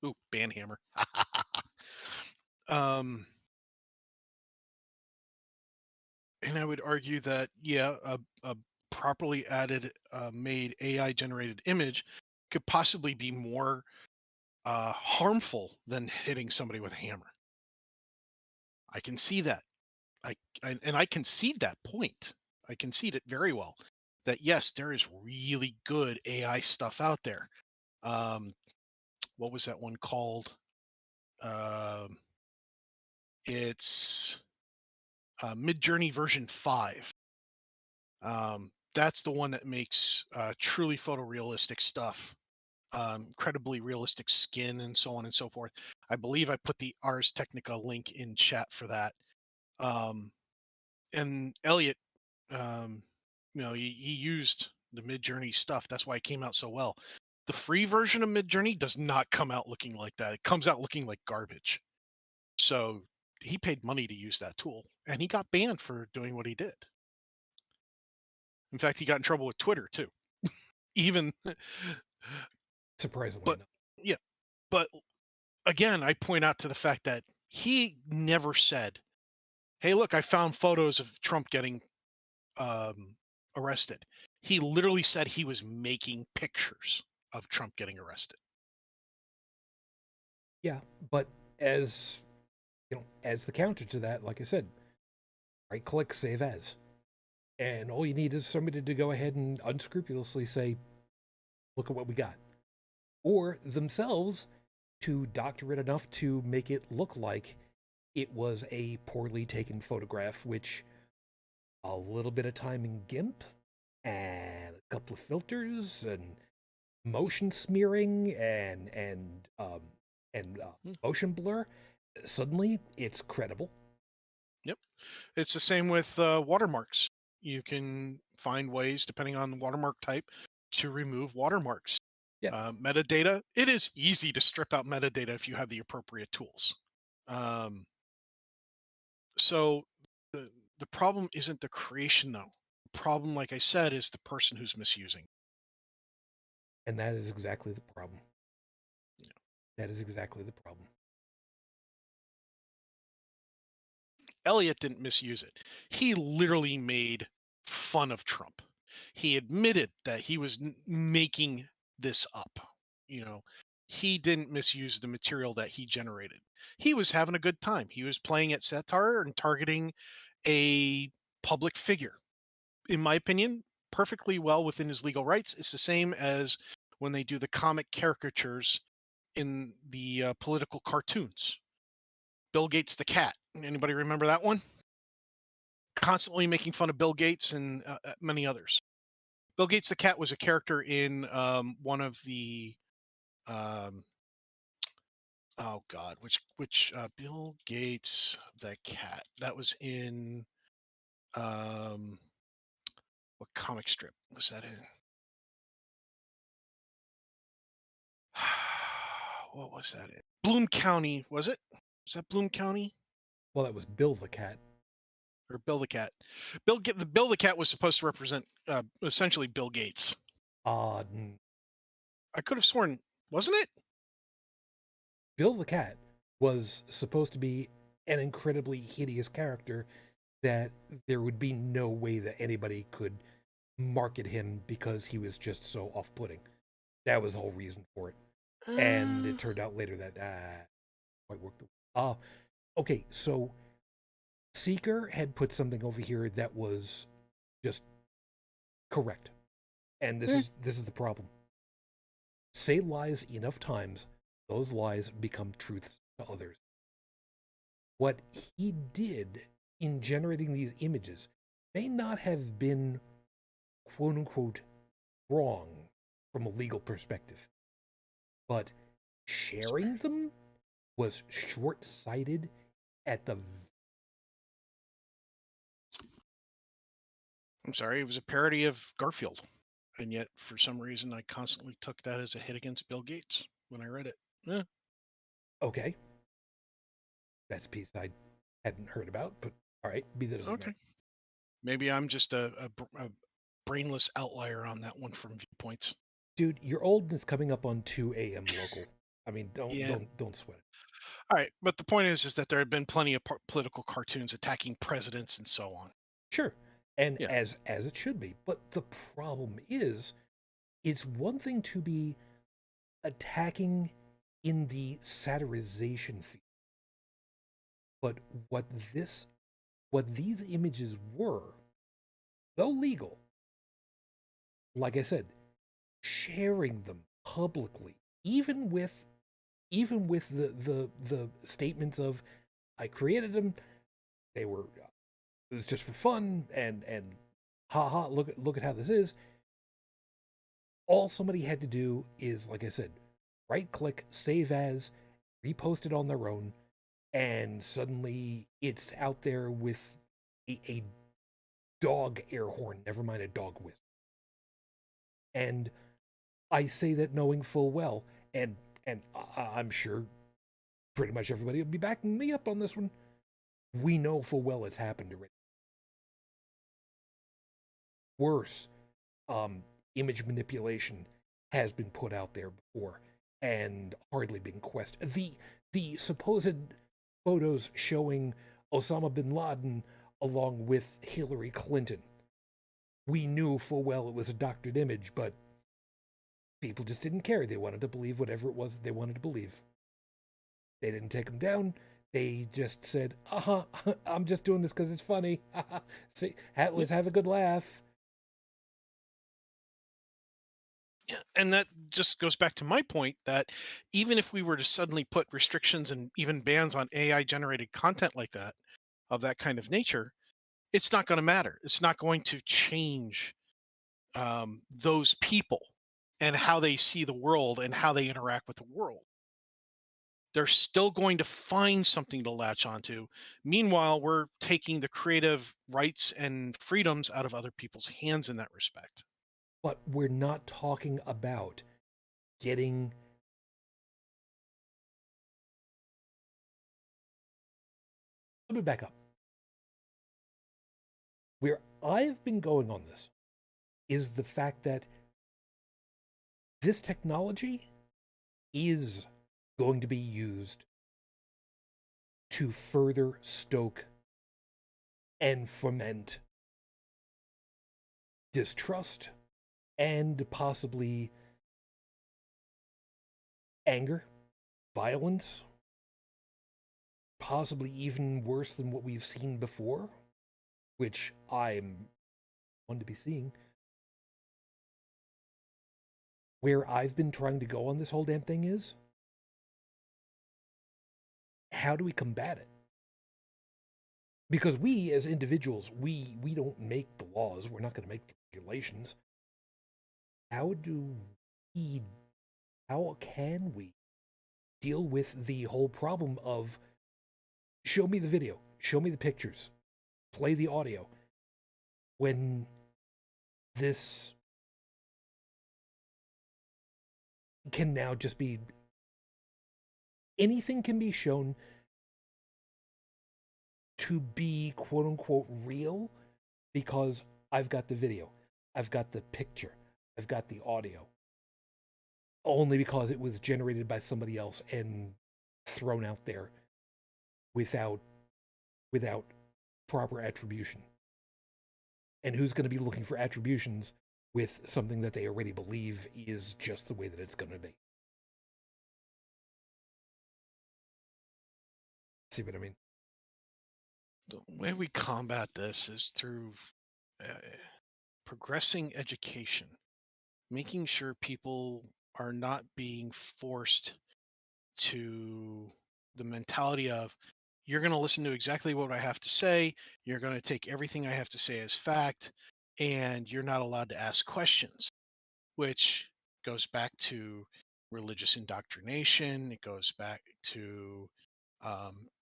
Ooh, ban hammer. um And I would argue that, yeah, a properly added, made AI generated image could possibly be more harmful than hitting somebody with a hammer. I can see that. And I concede that point. I concede it very well. That yes, there is really good AI stuff out there. Um, what was that one called? Um, it's Midjourney version 5. That's the one that makes truly photorealistic stuff, incredibly realistic skin, and so on and so forth. I believe I put the Ars Technica link in chat for that. And Elliot, um, he used the Midjourney stuff. That's why it came out so well. The free version of Midjourney does not come out looking like that. It comes out looking like garbage. So he paid money to use that tool, and he got banned for doing what he did. In fact, he got in trouble with Twitter too. Even Surprisingly but enough. yeah, but again, I point out to the fact that he never said, "Hey, look, I found photos of Trump getting arrested." He literally said he was making pictures of Trump getting arrested. Yeah, but as as the counter to that, like I said, right click, save as. And all you need is somebody to go ahead and unscrupulously say, look at what we got. Or themselves to doctor it enough to make it look like it was a poorly taken photograph, which a little bit of time in GIMP and a couple of filters and motion smearing and motion blur, suddenly it's credible. Yep, it's the same with watermarks. you can find ways, depending on the watermark type, to remove watermarks. Yeah. Metadata, it is easy to strip out metadata if you have the appropriate tools. So the problem isn't the creation, though. The problem, like I said, is the person who's misusing. And that is exactly the problem. Yeah. That is exactly the problem. Elliot didn't misuse it. He literally made fun of Trump. He admitted that he was making this up. You know, he didn't misuse the material that he generated. He was having a good time. He was playing at satire and targeting a public figure. In my opinion, perfectly well within his legal rights. It's the same as when they do the comic caricatures in the political cartoons. Bill Gates the cat. Anybody remember that one? Constantly making fun of Bill Gates and many others. Bill Gates the cat was a character in one of the oh god, which Bill Gates the cat, that was in what comic strip was that in? What was that in? Bloom County, was it? Was that Bloom County? Well, that was Bill the cat. Or Bill the cat. Bill the cat was supposed to represent essentially Bill Gates. I could have sworn, wasn't it? Bill the cat was supposed to be an incredibly hideous character that there would be no way that anybody could market him because he was just so off-putting. That was the whole reason for it. And it turned out later that quite worked. Okay, so Seeker had put something over here that was just correct. And this is the problem. Say lies enough times, those lies become truths to others. What he did in generating these images may not have been quote unquote wrong from a legal perspective, but sharing them was short-sighted at the... I'm sorry, it was a parody of Garfield. And yet, for some reason, I constantly took that as a hit against Bill Gates when I read it. Okay. That's a piece I hadn't heard about, but all right, be that as it may. Maybe I'm just a brainless outlier on that one from viewpoints. Dude, your oldness coming up on 2 a.m. local. I mean, don't sweat it. All right, but the point is that there have been plenty of political cartoons attacking presidents and so on. Sure, and as it should be. But the problem is, it's one thing to be attacking in the satirization field, but what these images were, though legal, like I said, sharing them publicly, even with the statements of, I created them, they were, it was just for fun, and haha, look at how this is. All somebody had to do is, like I said, right click, save as, repost it on their own, and suddenly it's out there with a dog air horn, never mind a dog whistle. And I say that knowing full well, and I'm sure pretty much everybody will be backing me up on this one. We know full well it's happened already. Worse, image manipulation has been put out there before and hardly been questioned. The supposed photos showing Osama bin Laden along with Hillary Clinton. We knew full well it was a doctored image, but people just didn't care. They wanted to believe whatever it was they wanted to believe. They didn't take them down. They just said, I'm just doing this because it's funny. See, let's have a good laugh. Yeah, and that just goes back to my point that even if we were to suddenly put restrictions and even bans on AI-generated content like that, of that kind of nature, it's not going to matter. It's not going to change those people and how they see the world and how they interact with the world. they're still going to find something to latch onto. Meanwhile, we're taking the creative rights and freedoms out of other people's hands in that respect. But we're not talking about getting... Let me back up. Where I've been going on this is the fact that this technology is going to be used to further stoke and foment distrust and possibly anger, violence, possibly even worse than what we've seen before, which I'm one to be seeing. Where I've been trying to go on this whole damn thing is, how do we combat it? Because we, as individuals, we don't make the laws. We're not going to make the regulations. How can we deal with the whole problem of show me the video, show me the pictures, play the audio, when this can now just be... anything can be shown to be quote unquote real because I've got the video, I've got the picture, I've got the audio, only because it was generated by somebody else and thrown out there without proper attribution. And who's going to be looking for attributions with something that they already believe is just the way that it's going to be? See what I mean? The way we combat this is through progressing education, making sure people are not being forced to the mentality of, you're going to listen to exactly what I have to say, you're going to take everything I have to say as fact, and you're not allowed to ask questions, which goes back to religious indoctrination. It goes back to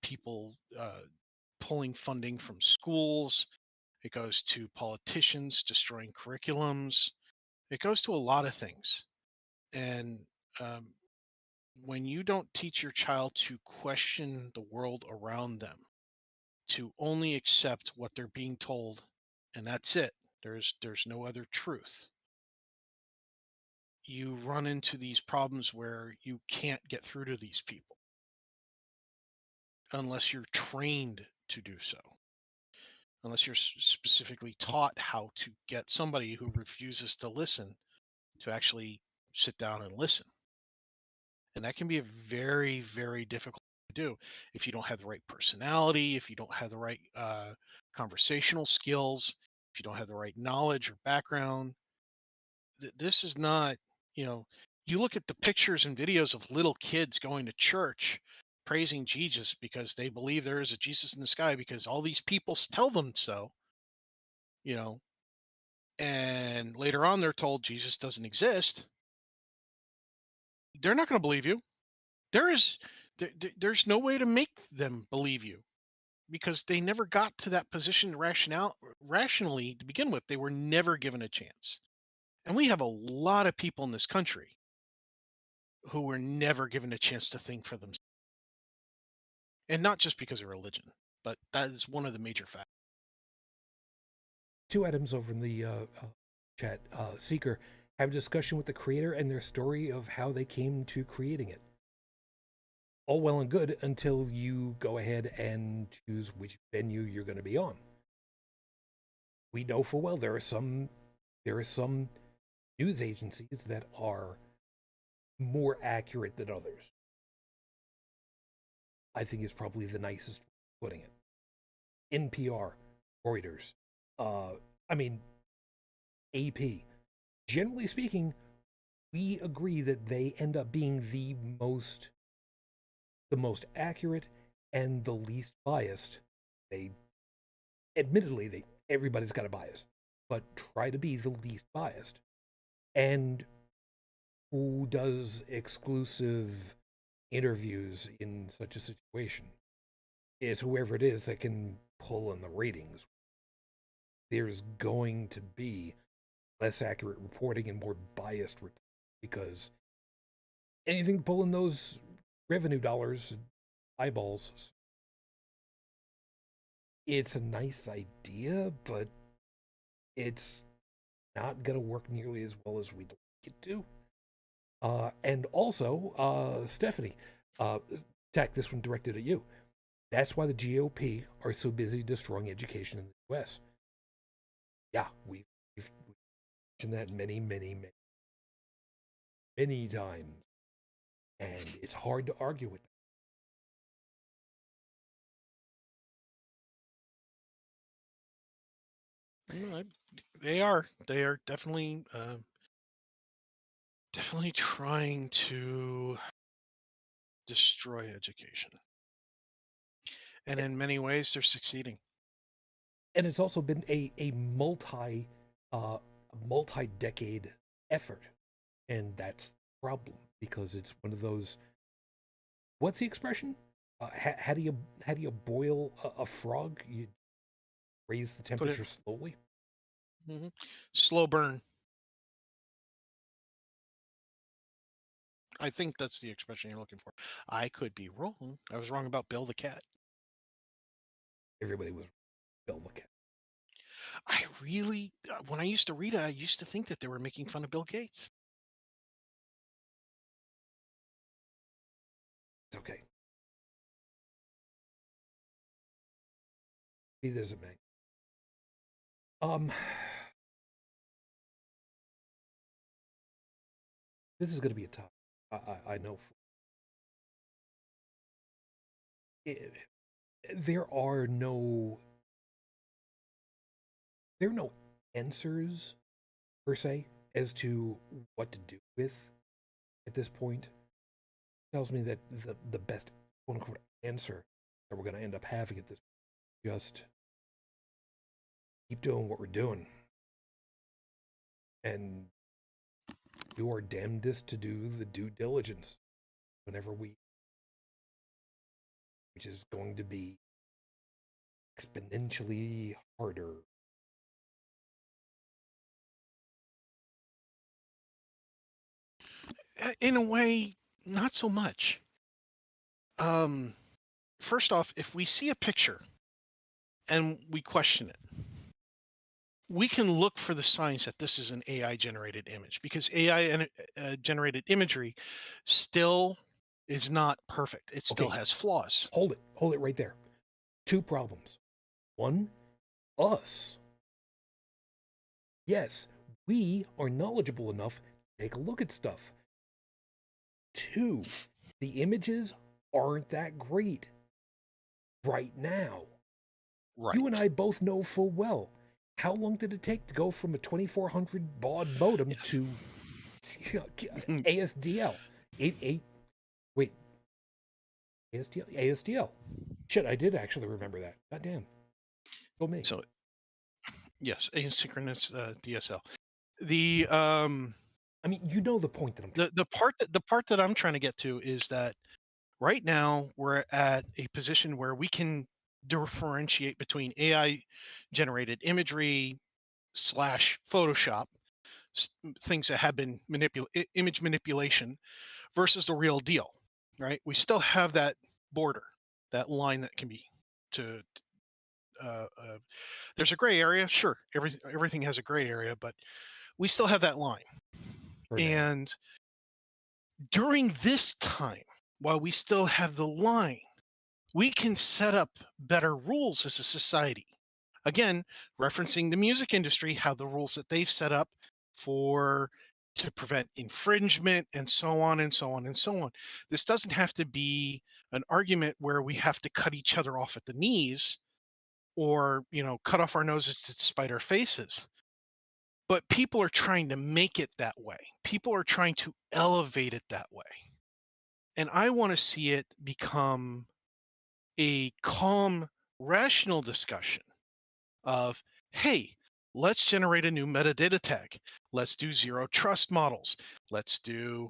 people pulling funding from schools. It goes to politicians destroying curriculums. It goes to a lot of things. And um, when you don't teach your child to question the world around them, to only accept what they're being told, and that's it, there's no other truth, you run into these problems where you can't get through to these people unless you're trained to do so, unless you're specifically taught how to get somebody who refuses to listen to actually sit down and listen. And that can be a very, very difficult to do if you don't have the right personality, if you don't have the right conversational skills, if you don't have the right knowledge or background. This is not, you look at the pictures and videos of little kids going to church praising Jesus because they believe there is a Jesus in the sky because all these people tell them so, and later on they're told Jesus doesn't exist. They're not going to believe you. There's no way to make them believe you because they never got to that position rationally to begin with. They were never given a chance. And we have a lot of people in this country who were never given a chance to think for themselves. And not just because of religion, but that is one of the major factors. Two items over in the chat. Seeker, have a discussion with the creator and their story of how they came to creating it. All well and good until you go ahead and choose which venue you're going to be on. We know full well there are some news agencies that are more accurate than others. I think is probably the nicest way of putting it. NPR, Reuters, AP. Generally speaking, we agree that they end up being the most accurate and the least biased. Admittedly, everybody's got a bias, but try to be the least biased. And who does exclusive interviews in such a situation. It's whoever it is that can pull in the ratings. There's going to be less accurate reporting and more biased reporting because anything pulling those revenue dollars, eyeballs, it's a nice idea, but it's not going to work nearly as well as we'd like it to. And also, Stephanie, Tech, this one directed at you. That's why the GOP are so busy destroying education in the U.S. Yeah, we've mentioned that many times, and it's hard to argue with No, they are definitely trying to destroy education, and that. in many ways they're succeeding. And it's also been a multi-decade effort, and that's the problem because it's one of those. What's the expression? How do you boil a frog? You raise the Put it temperature slowly. slow burn. I think that's the expression you're looking for. I could be wrong. I was wrong about Bill the cat. Everybody was Bill the cat. I really, when I used to read it, I used to think that they were making fun of Bill Gates. It's okay. Neither is it me. This is going to be a tough. I know. There are no answers per se as to what to do with at this point. It tells me that the best quote unquote answer that we're going to end up having at this point is just keep doing what we're doing and do our damnedest to do the due diligence whenever which is going to be exponentially harder. In a way, not so much. First off, if we see a picture and we question it, we can look for the signs that this is an AI generated image because AI generated imagery still is not perfect. It still Okay. has flaws. Hold it right there. Two problems. One, us. Yes, we are knowledgeable enough to take a look at stuff. Two, the images aren't that great right now. Right. You and I both know full well. How long did it take to go from a 2400 baud modem to ASDL? Wait, ASDL. Shit, I did actually remember that. God damn. Go me. So, yes, asynchronous DSL. The I mean, you know the point that I'm. the part that I'm trying to get to is that right now we're at a position where we can differentiate between AI generated imagery slash Photoshop, things that have been image manipulation versus the real deal, right? We still have that border, that line that can be to there's a gray area, sure, everything has a gray area, but we still have that line. For now. And during this time, while we still have the line, we can set up better rules as a society. Again, referencing the music industry, how the rules that they've set up to prevent infringement and so on and so on and so on. This doesn't have to be an argument where we have to cut each other off at the knees or, cut off our noses to spite our faces. But people are trying to make it that way. People are trying to elevate it that way. And I want to see it become a calm, rational discussion of, hey, let's generate a new metadata tag. Let's do zero trust models. Let's do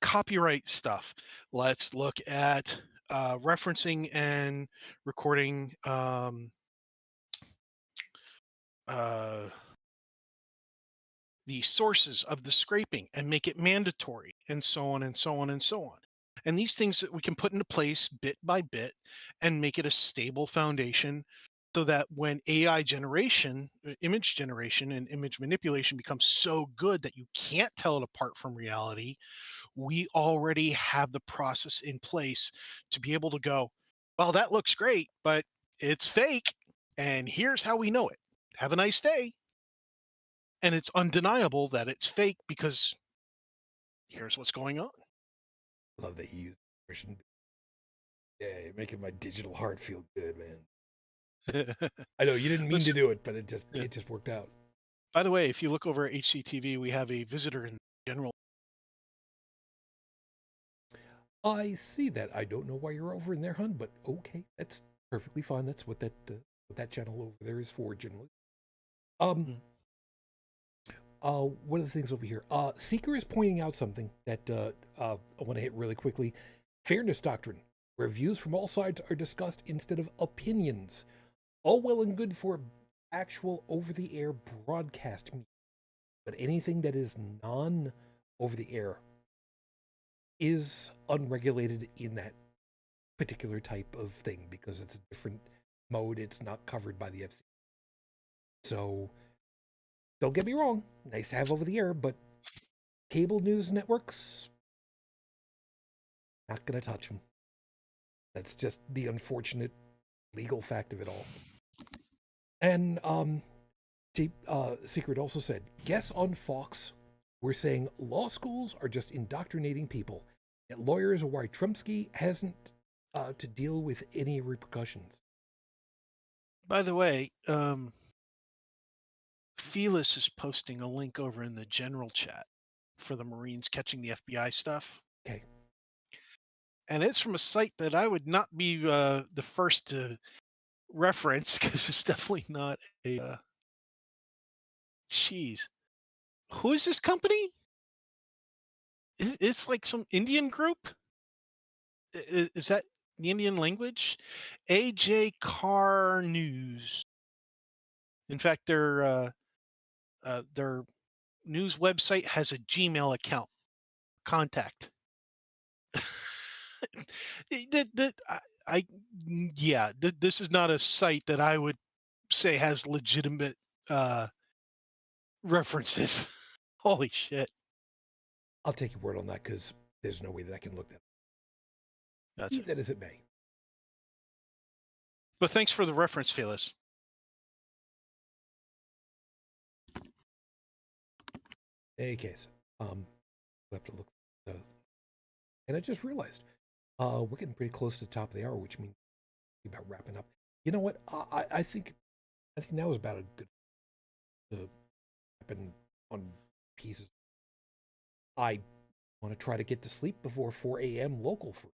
copyright stuff. Let's look at referencing and recording the sources of the scraping and make it mandatory, and so on and so on and so on. And these things that we can put into place bit by bit and make it a stable foundation so that when AI generation, image generation, and image manipulation becomes so good that you can't tell it apart from reality, we already have the process in place to be able to go, well, that looks great, but it's fake. And here's how we know it. Have a nice day. And it's undeniable that it's fake because here's what's going on. Love that you use the expression. Yeah, you're making my digital heart feel good, man. I know you didn't mean to do it, but it just worked out. By the way, if you look over at HCTV, we have a visitor in general. I see that. I don't know why you're over in there, hun, but okay, that's perfectly fine. That's what that channel over there is for, generally. One of the things over here, Seeker is pointing out something that I want to hit really quickly. Fairness doctrine, where views from all sides are discussed instead of opinions. All well and good for actual over-the-air broadcast media, but anything that is non-over-the-air is unregulated in that particular type of thing because it's a different mode. It's not covered by the FCC. So don't get me wrong, nice to have over the air, but cable news networks, not going to touch them. That's just the unfortunate legal fact of it all. And Secret also said, guess on Fox, we're saying law schools are just indoctrinating people. Yet lawyers are why Trumpsky hasn't to deal with any repercussions. By the way, Felis is posting a link over in the general chat for the Marines catching the FBI stuff. Okay. And it's from a site that I would not be the first to reference because it's definitely not a. Jeez, who is this company? It's like some Indian group. Is that the Indian language? AJ Car News. In fact, their news website has a Gmail account. Contact. This is not a site that I would say has legitimate references. Holy shit. I'll take your word on that because there's no way that I can look that up. Be that as it may. But thanks for the reference, Felis. In any case, we'll have to look. And I just realized we're getting pretty close to the top of the hour, which means we're about wrapping up. You know what? I think now is about a good to happen on pieces. I want to try to get to sleep before 4 a.m. local for,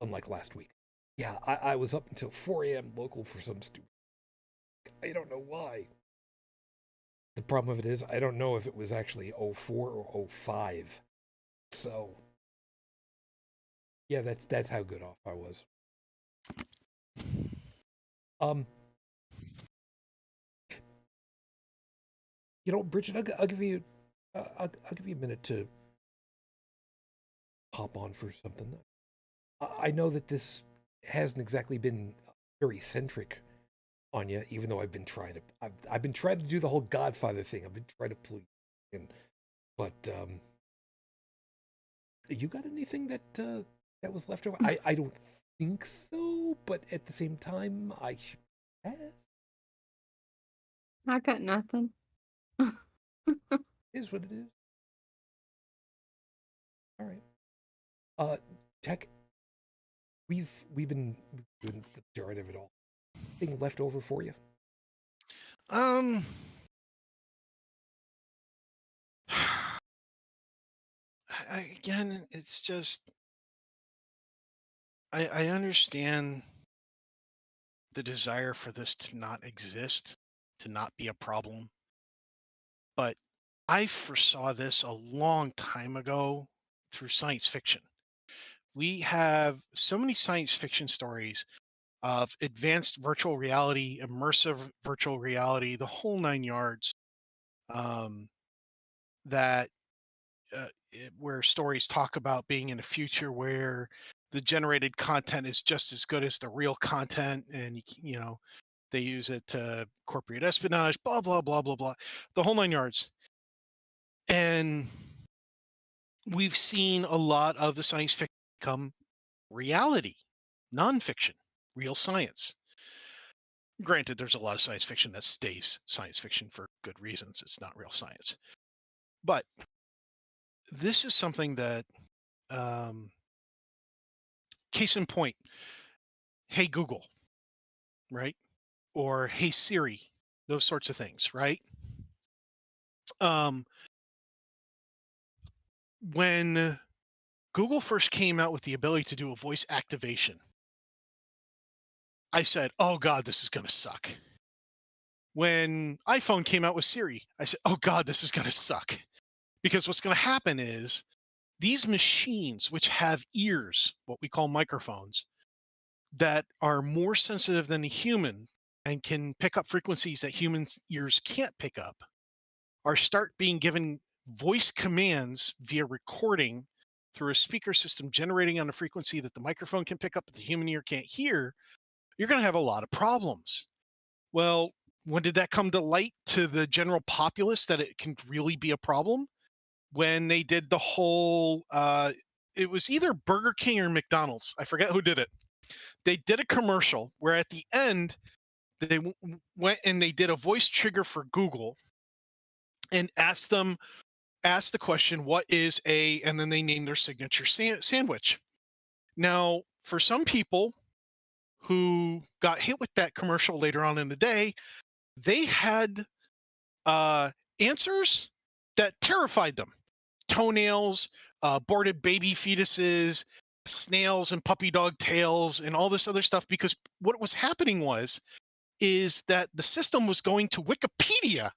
unlike last week. Yeah, I was up until 4 a.m. local for some stupid. I don't know why. The problem of it is I don't know if it was actually 04 or 05. So yeah, that's how good off I was. You know, Bridget, I'll give you a minute to hop on for something. I know that this hasn't exactly been very centric on you, even though I've been trying to do the whole Godfather thing. I've been trying to pull you in, but you got anything that was left over? I don't think so, but at the same time, I should ask. I got nothing. Is what it is. All right. Tech. We've been doing the majority of it all. Thing left over for you? Again, it's just I understand the desire for this to not exist, to not be a problem. But I foresaw this a long time ago through science fiction. We have so many science fiction stories of advanced virtual reality, immersive virtual reality, the whole nine yards. That where stories talk about being in a future where the generated content is just as good as the real content, and you know they use it to corporate espionage, blah blah blah blah blah, the whole nine yards. And we've seen a lot of the science fiction become reality, nonfiction, real science. Granted, there's a lot of science fiction that stays science fiction for good reasons. It's not real science. But this is something that, case in point, Hey Google, right? Or Hey Siri, those sorts of things, right? When Google first came out with the ability to do a voice activation, I said, oh God, this is going to suck. When iPhone came out with Siri, I said, oh God, this is going to suck. Because what's going to happen is these machines, which have ears, what we call microphones, that are more sensitive than the human and can pick up frequencies that humans' ears can't pick up, are start being given voice commands via recording through a speaker system generating on a frequency that the microphone can pick up but the human ear can't hear. You're going to have a lot of problems. Well, when did that come to light to the general populace that it can really be a problem? When they did the whole, it was either Burger King or McDonald's. I forget who did it. They did a commercial where at the end, they went and they did a voice trigger for Google and asked the question, what is a, and then they named their signature sandwich. Now, for some people who got hit with that commercial later on in the day, they had answers that terrified them. Toenails, aborted baby fetuses, snails and puppy dog tails, and all this other stuff, because what was happening is that the system was going to Wikipedia,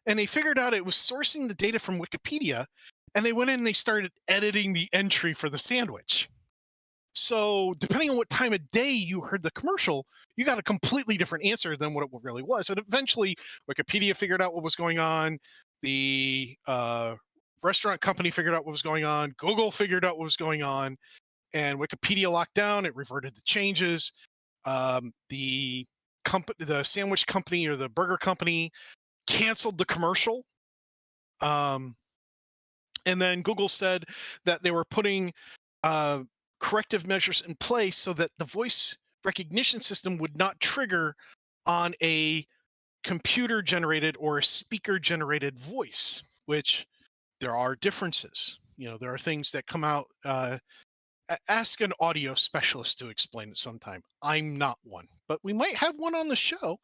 and they figured out it was sourcing the data from Wikipedia, and they went in and they started editing the entry for the sandwich. So depending on what time of day you heard the commercial, you got a completely different answer than what it really was. And eventually Wikipedia figured out what was going on. The restaurant company figured out what was going on. Google figured out what was going on, and Wikipedia locked down. It reverted the changes. The sandwich company or the burger company canceled the commercial. And then Google said that they were putting corrective measures in place so that the voice recognition system would not trigger on a computer generated or a speaker generated voice, which there are differences. There are things that come out. Ask an audio specialist to explain it sometime. I'm not one, but we might have one on the show.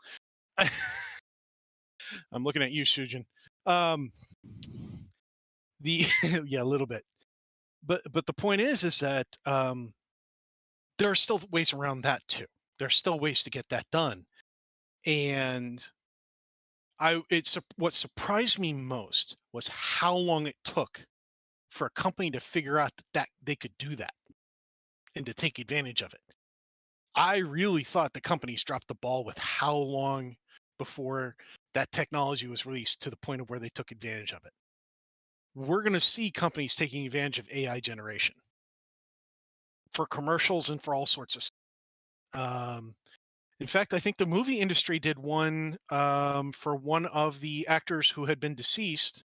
I'm looking at you, Shujin. Yeah, a little bit. But the point is that there are still ways around that too. There's still ways to get that done. And what surprised me most was how long it took for a company to figure out that they could do that and to take advantage of it. I really thought the companies dropped the ball with how long before that technology was released to the point of where they took advantage of it. We're going to see companies taking advantage of AI generation for commercials and for all sorts of stuff. In fact, I think the movie industry did one for one of the actors who had been deceased,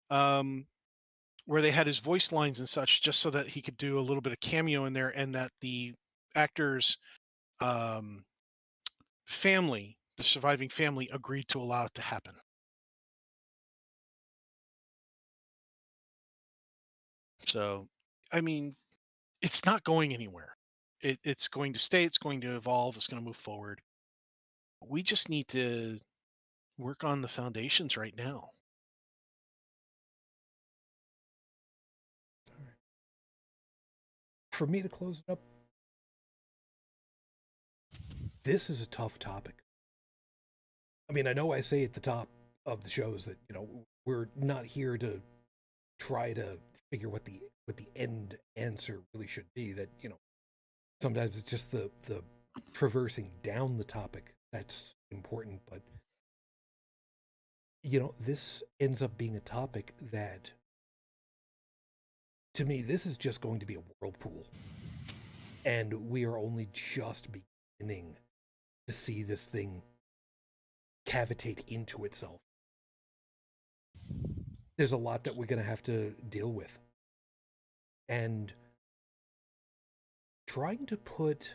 where they had his voice lines and such, just so that he could do a little bit of cameo in there, and that the actor's family, the surviving family, agreed to allow it to happen. So, I mean, it's not going anywhere. It's going to stay. It's going to evolve. It's going to move forward. We just need to work on the foundations right now. For me to close it up, this is a tough topic. I mean, I know I say at the top of the shows that, we're not here to try to figure what the end answer really should be. That, sometimes it's just the traversing down the topic that's important, but this ends up being a topic that, to me, this is just going to be a whirlpool, and we are only just beginning to see this thing cavitate into itself. There's a lot that we're going to have to deal with, and trying to put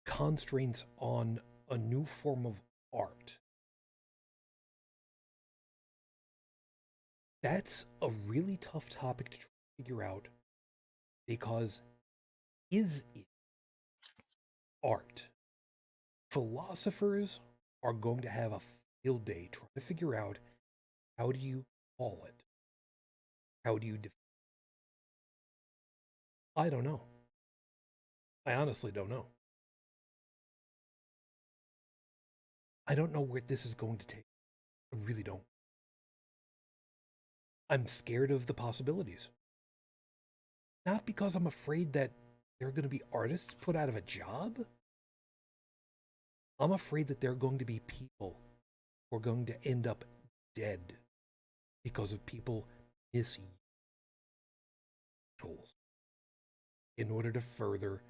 constraints on a new form of art, that's a really tough topic to try to figure out, because is it art? Philosophers are going to have a field day trying to figure out, how do you call it? How do you I don't know. I honestly don't know. I don't know where this is going to take. I really don't. I'm scared of the possibilities. Not because I'm afraid that there are going to be artists put out of a job. I'm afraid that there are going to be people who are going to end up dead because of people misusing tools in order to further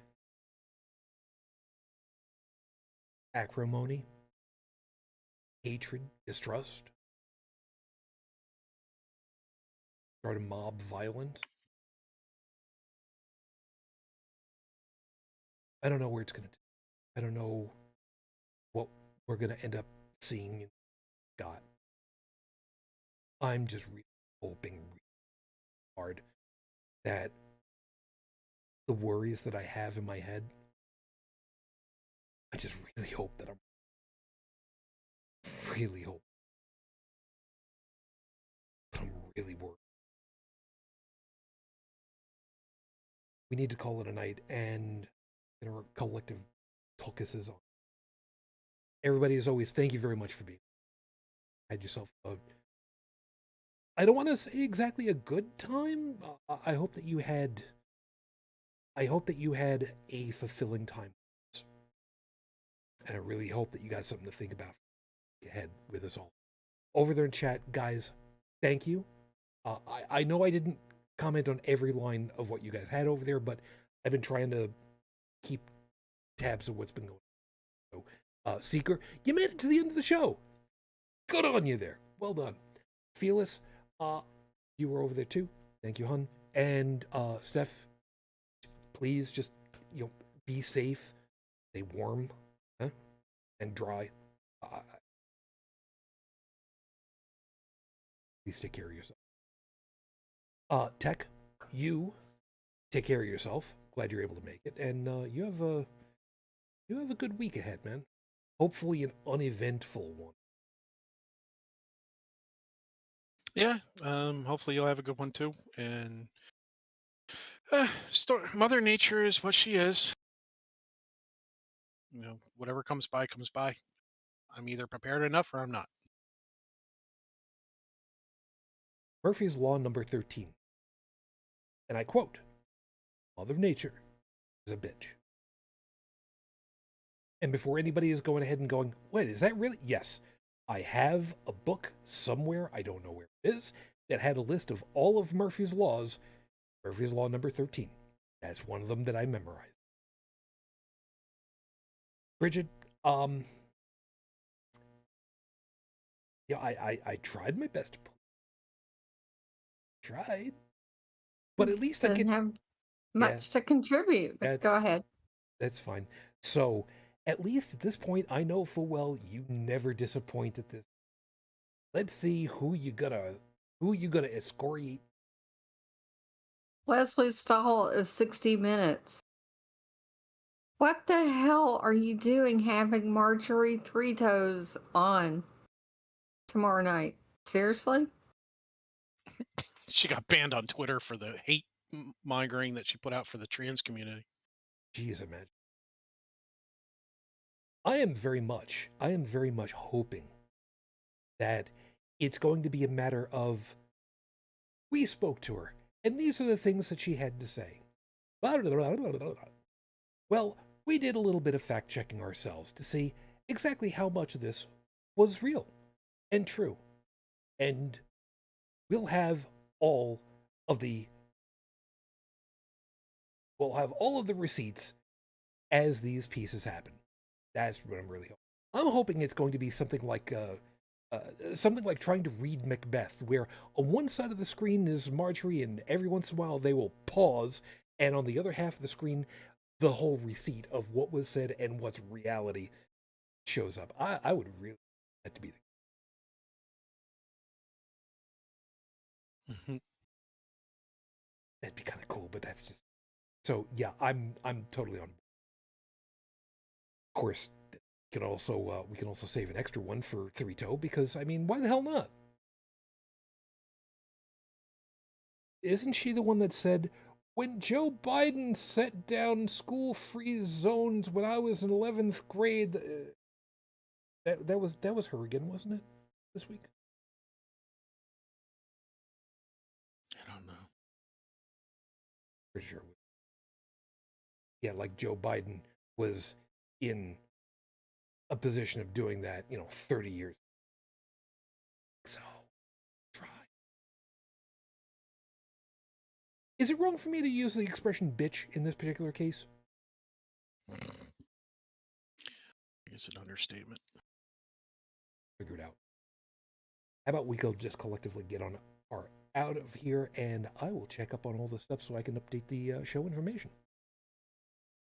acrimony, hatred, distrust, start a mob violence. I don't know where it's going to take. I don't know what we're going to end up seeing in God. I'm just really hoping really hard that the worries that I have in my head, I just really hope that I'm really hope. But I'm really worried. We need to call it a night and get our collective focuses on. Everybody, as always, thank you very much for being. Had yourself I don't want to say exactly a good time. I hope that you had. I hope that you had a fulfilling time, and I really hope that you got something to think about ahead with us all. Over there in chat, guys, thank you. I know I didn't comment on every line of what you guys had over there, but I've been trying to keep tabs of what's been going on. So, Seeker, you made it to the end of the show. Good on you there. Well done. Fearless, you were over there too. Thank you, hun. And Steph, please just be safe, stay warm, and dry. Please take care of yourself. Tech, you take care of yourself. Glad you're able to make it, and you have a good week ahead, man. Hopefully, an uneventful one. Yeah, hopefully you'll have a good one too. And Mother Nature is what she is. Whatever comes by, comes by. I'm either prepared enough or I'm not. Murphy's Law number 13. And I quote, Mother Nature is a bitch. And before anybody is going ahead and going, wait, is that really? Yes. I have a book somewhere, I don't know where it is, that had a list of all of Murphy's Laws. Murphy's Law number 13. That's one of them that I memorized. Bridget, yeah, I tried my best to tried, but at least I didn't have much to contribute. But go ahead. That's fine. So at least at this point, I know full well you never disappoint at this. Let's see who you gonna excoriate. Leslie Stahl of 60 Minutes. What the hell are you doing having Marjorie Three Toes on tomorrow night? Seriously? She got banned on Twitter for the hate mongering that she put out for the trans community. Jeez, imagine. I am very much hoping that it's going to be a matter of, we spoke to her. And these are the things that she had to say. Well, we did a little bit of fact checking ourselves to see exactly how much of this was real and true. And we'll have all of the receipts as these pieces happen. That's what I'm really hoping. I'm hoping it's going to be something like trying to read Macbeth, where on one side of the screen is Marjorie, and every once in a while they will pause, and on the other half of the screen, the whole receipt of what was said and what's reality shows up. I would really like that to be Mhm. that'd be kind of cool, but that's just so. Yeah, I'm totally on. Of course, we can also save an extra one for Three Toe because I mean, why the hell not? Isn't she the one that said, when Joe Biden set down school-free zones when I was in 11th grade, that was her again, wasn't it? This week. I don't know. Pretty sure. Yeah, like Joe Biden was in a position of doing that, 30 years. So, try. Is it wrong for me to use the expression bitch in this particular case? I guess an understatement. Figure it out. How about we go just collectively get on our out of here, and I will check up on all the stuff so I can update the show information.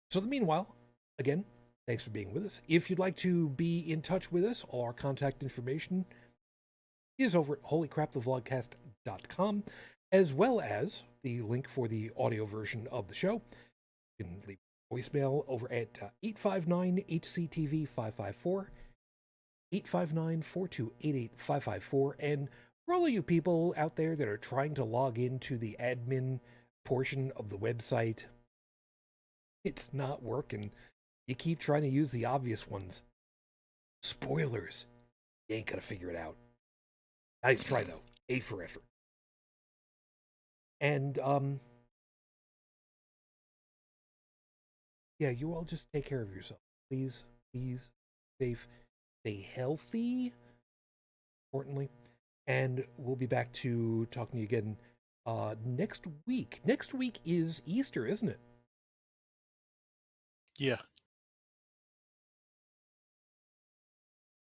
So, meanwhile, again, thanks for being with us. If you'd like to be in touch with us, all our contact information is over at holycrapthevlogcast.com, as well as the link for the audio version of the show. You can leave voicemail over at 859-HCTV-554, 859-428-8554, and for all of you people out there that are trying to log into the admin portion of the website, it's not working. You keep trying to use the obvious ones. Spoilers. You ain't gonna figure it out. Nice try though. A for effort. And yeah, you all just take care of yourself. Please, please, safe, stay healthy. Importantly. And we'll be back to talking to you again next week. Next week is Easter, isn't it? Yeah.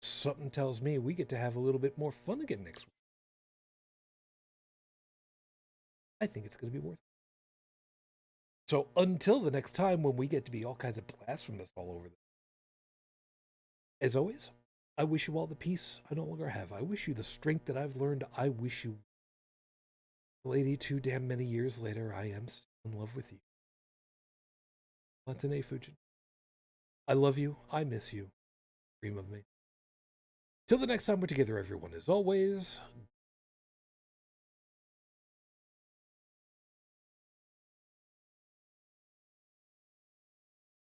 Something tells me we get to have a little bit more fun again next week. I think it's going to be worth it. So until the next time when we get to be all kinds of blasphemous all over as always, I wish you all the peace I no longer have. I wish you the strength that I've learned. I wish you, lady, too damn many years later, I am still in love with you. That's an A, Fujin. I love you. I miss you. Dream of me. Till the next time we're together, everyone, as always,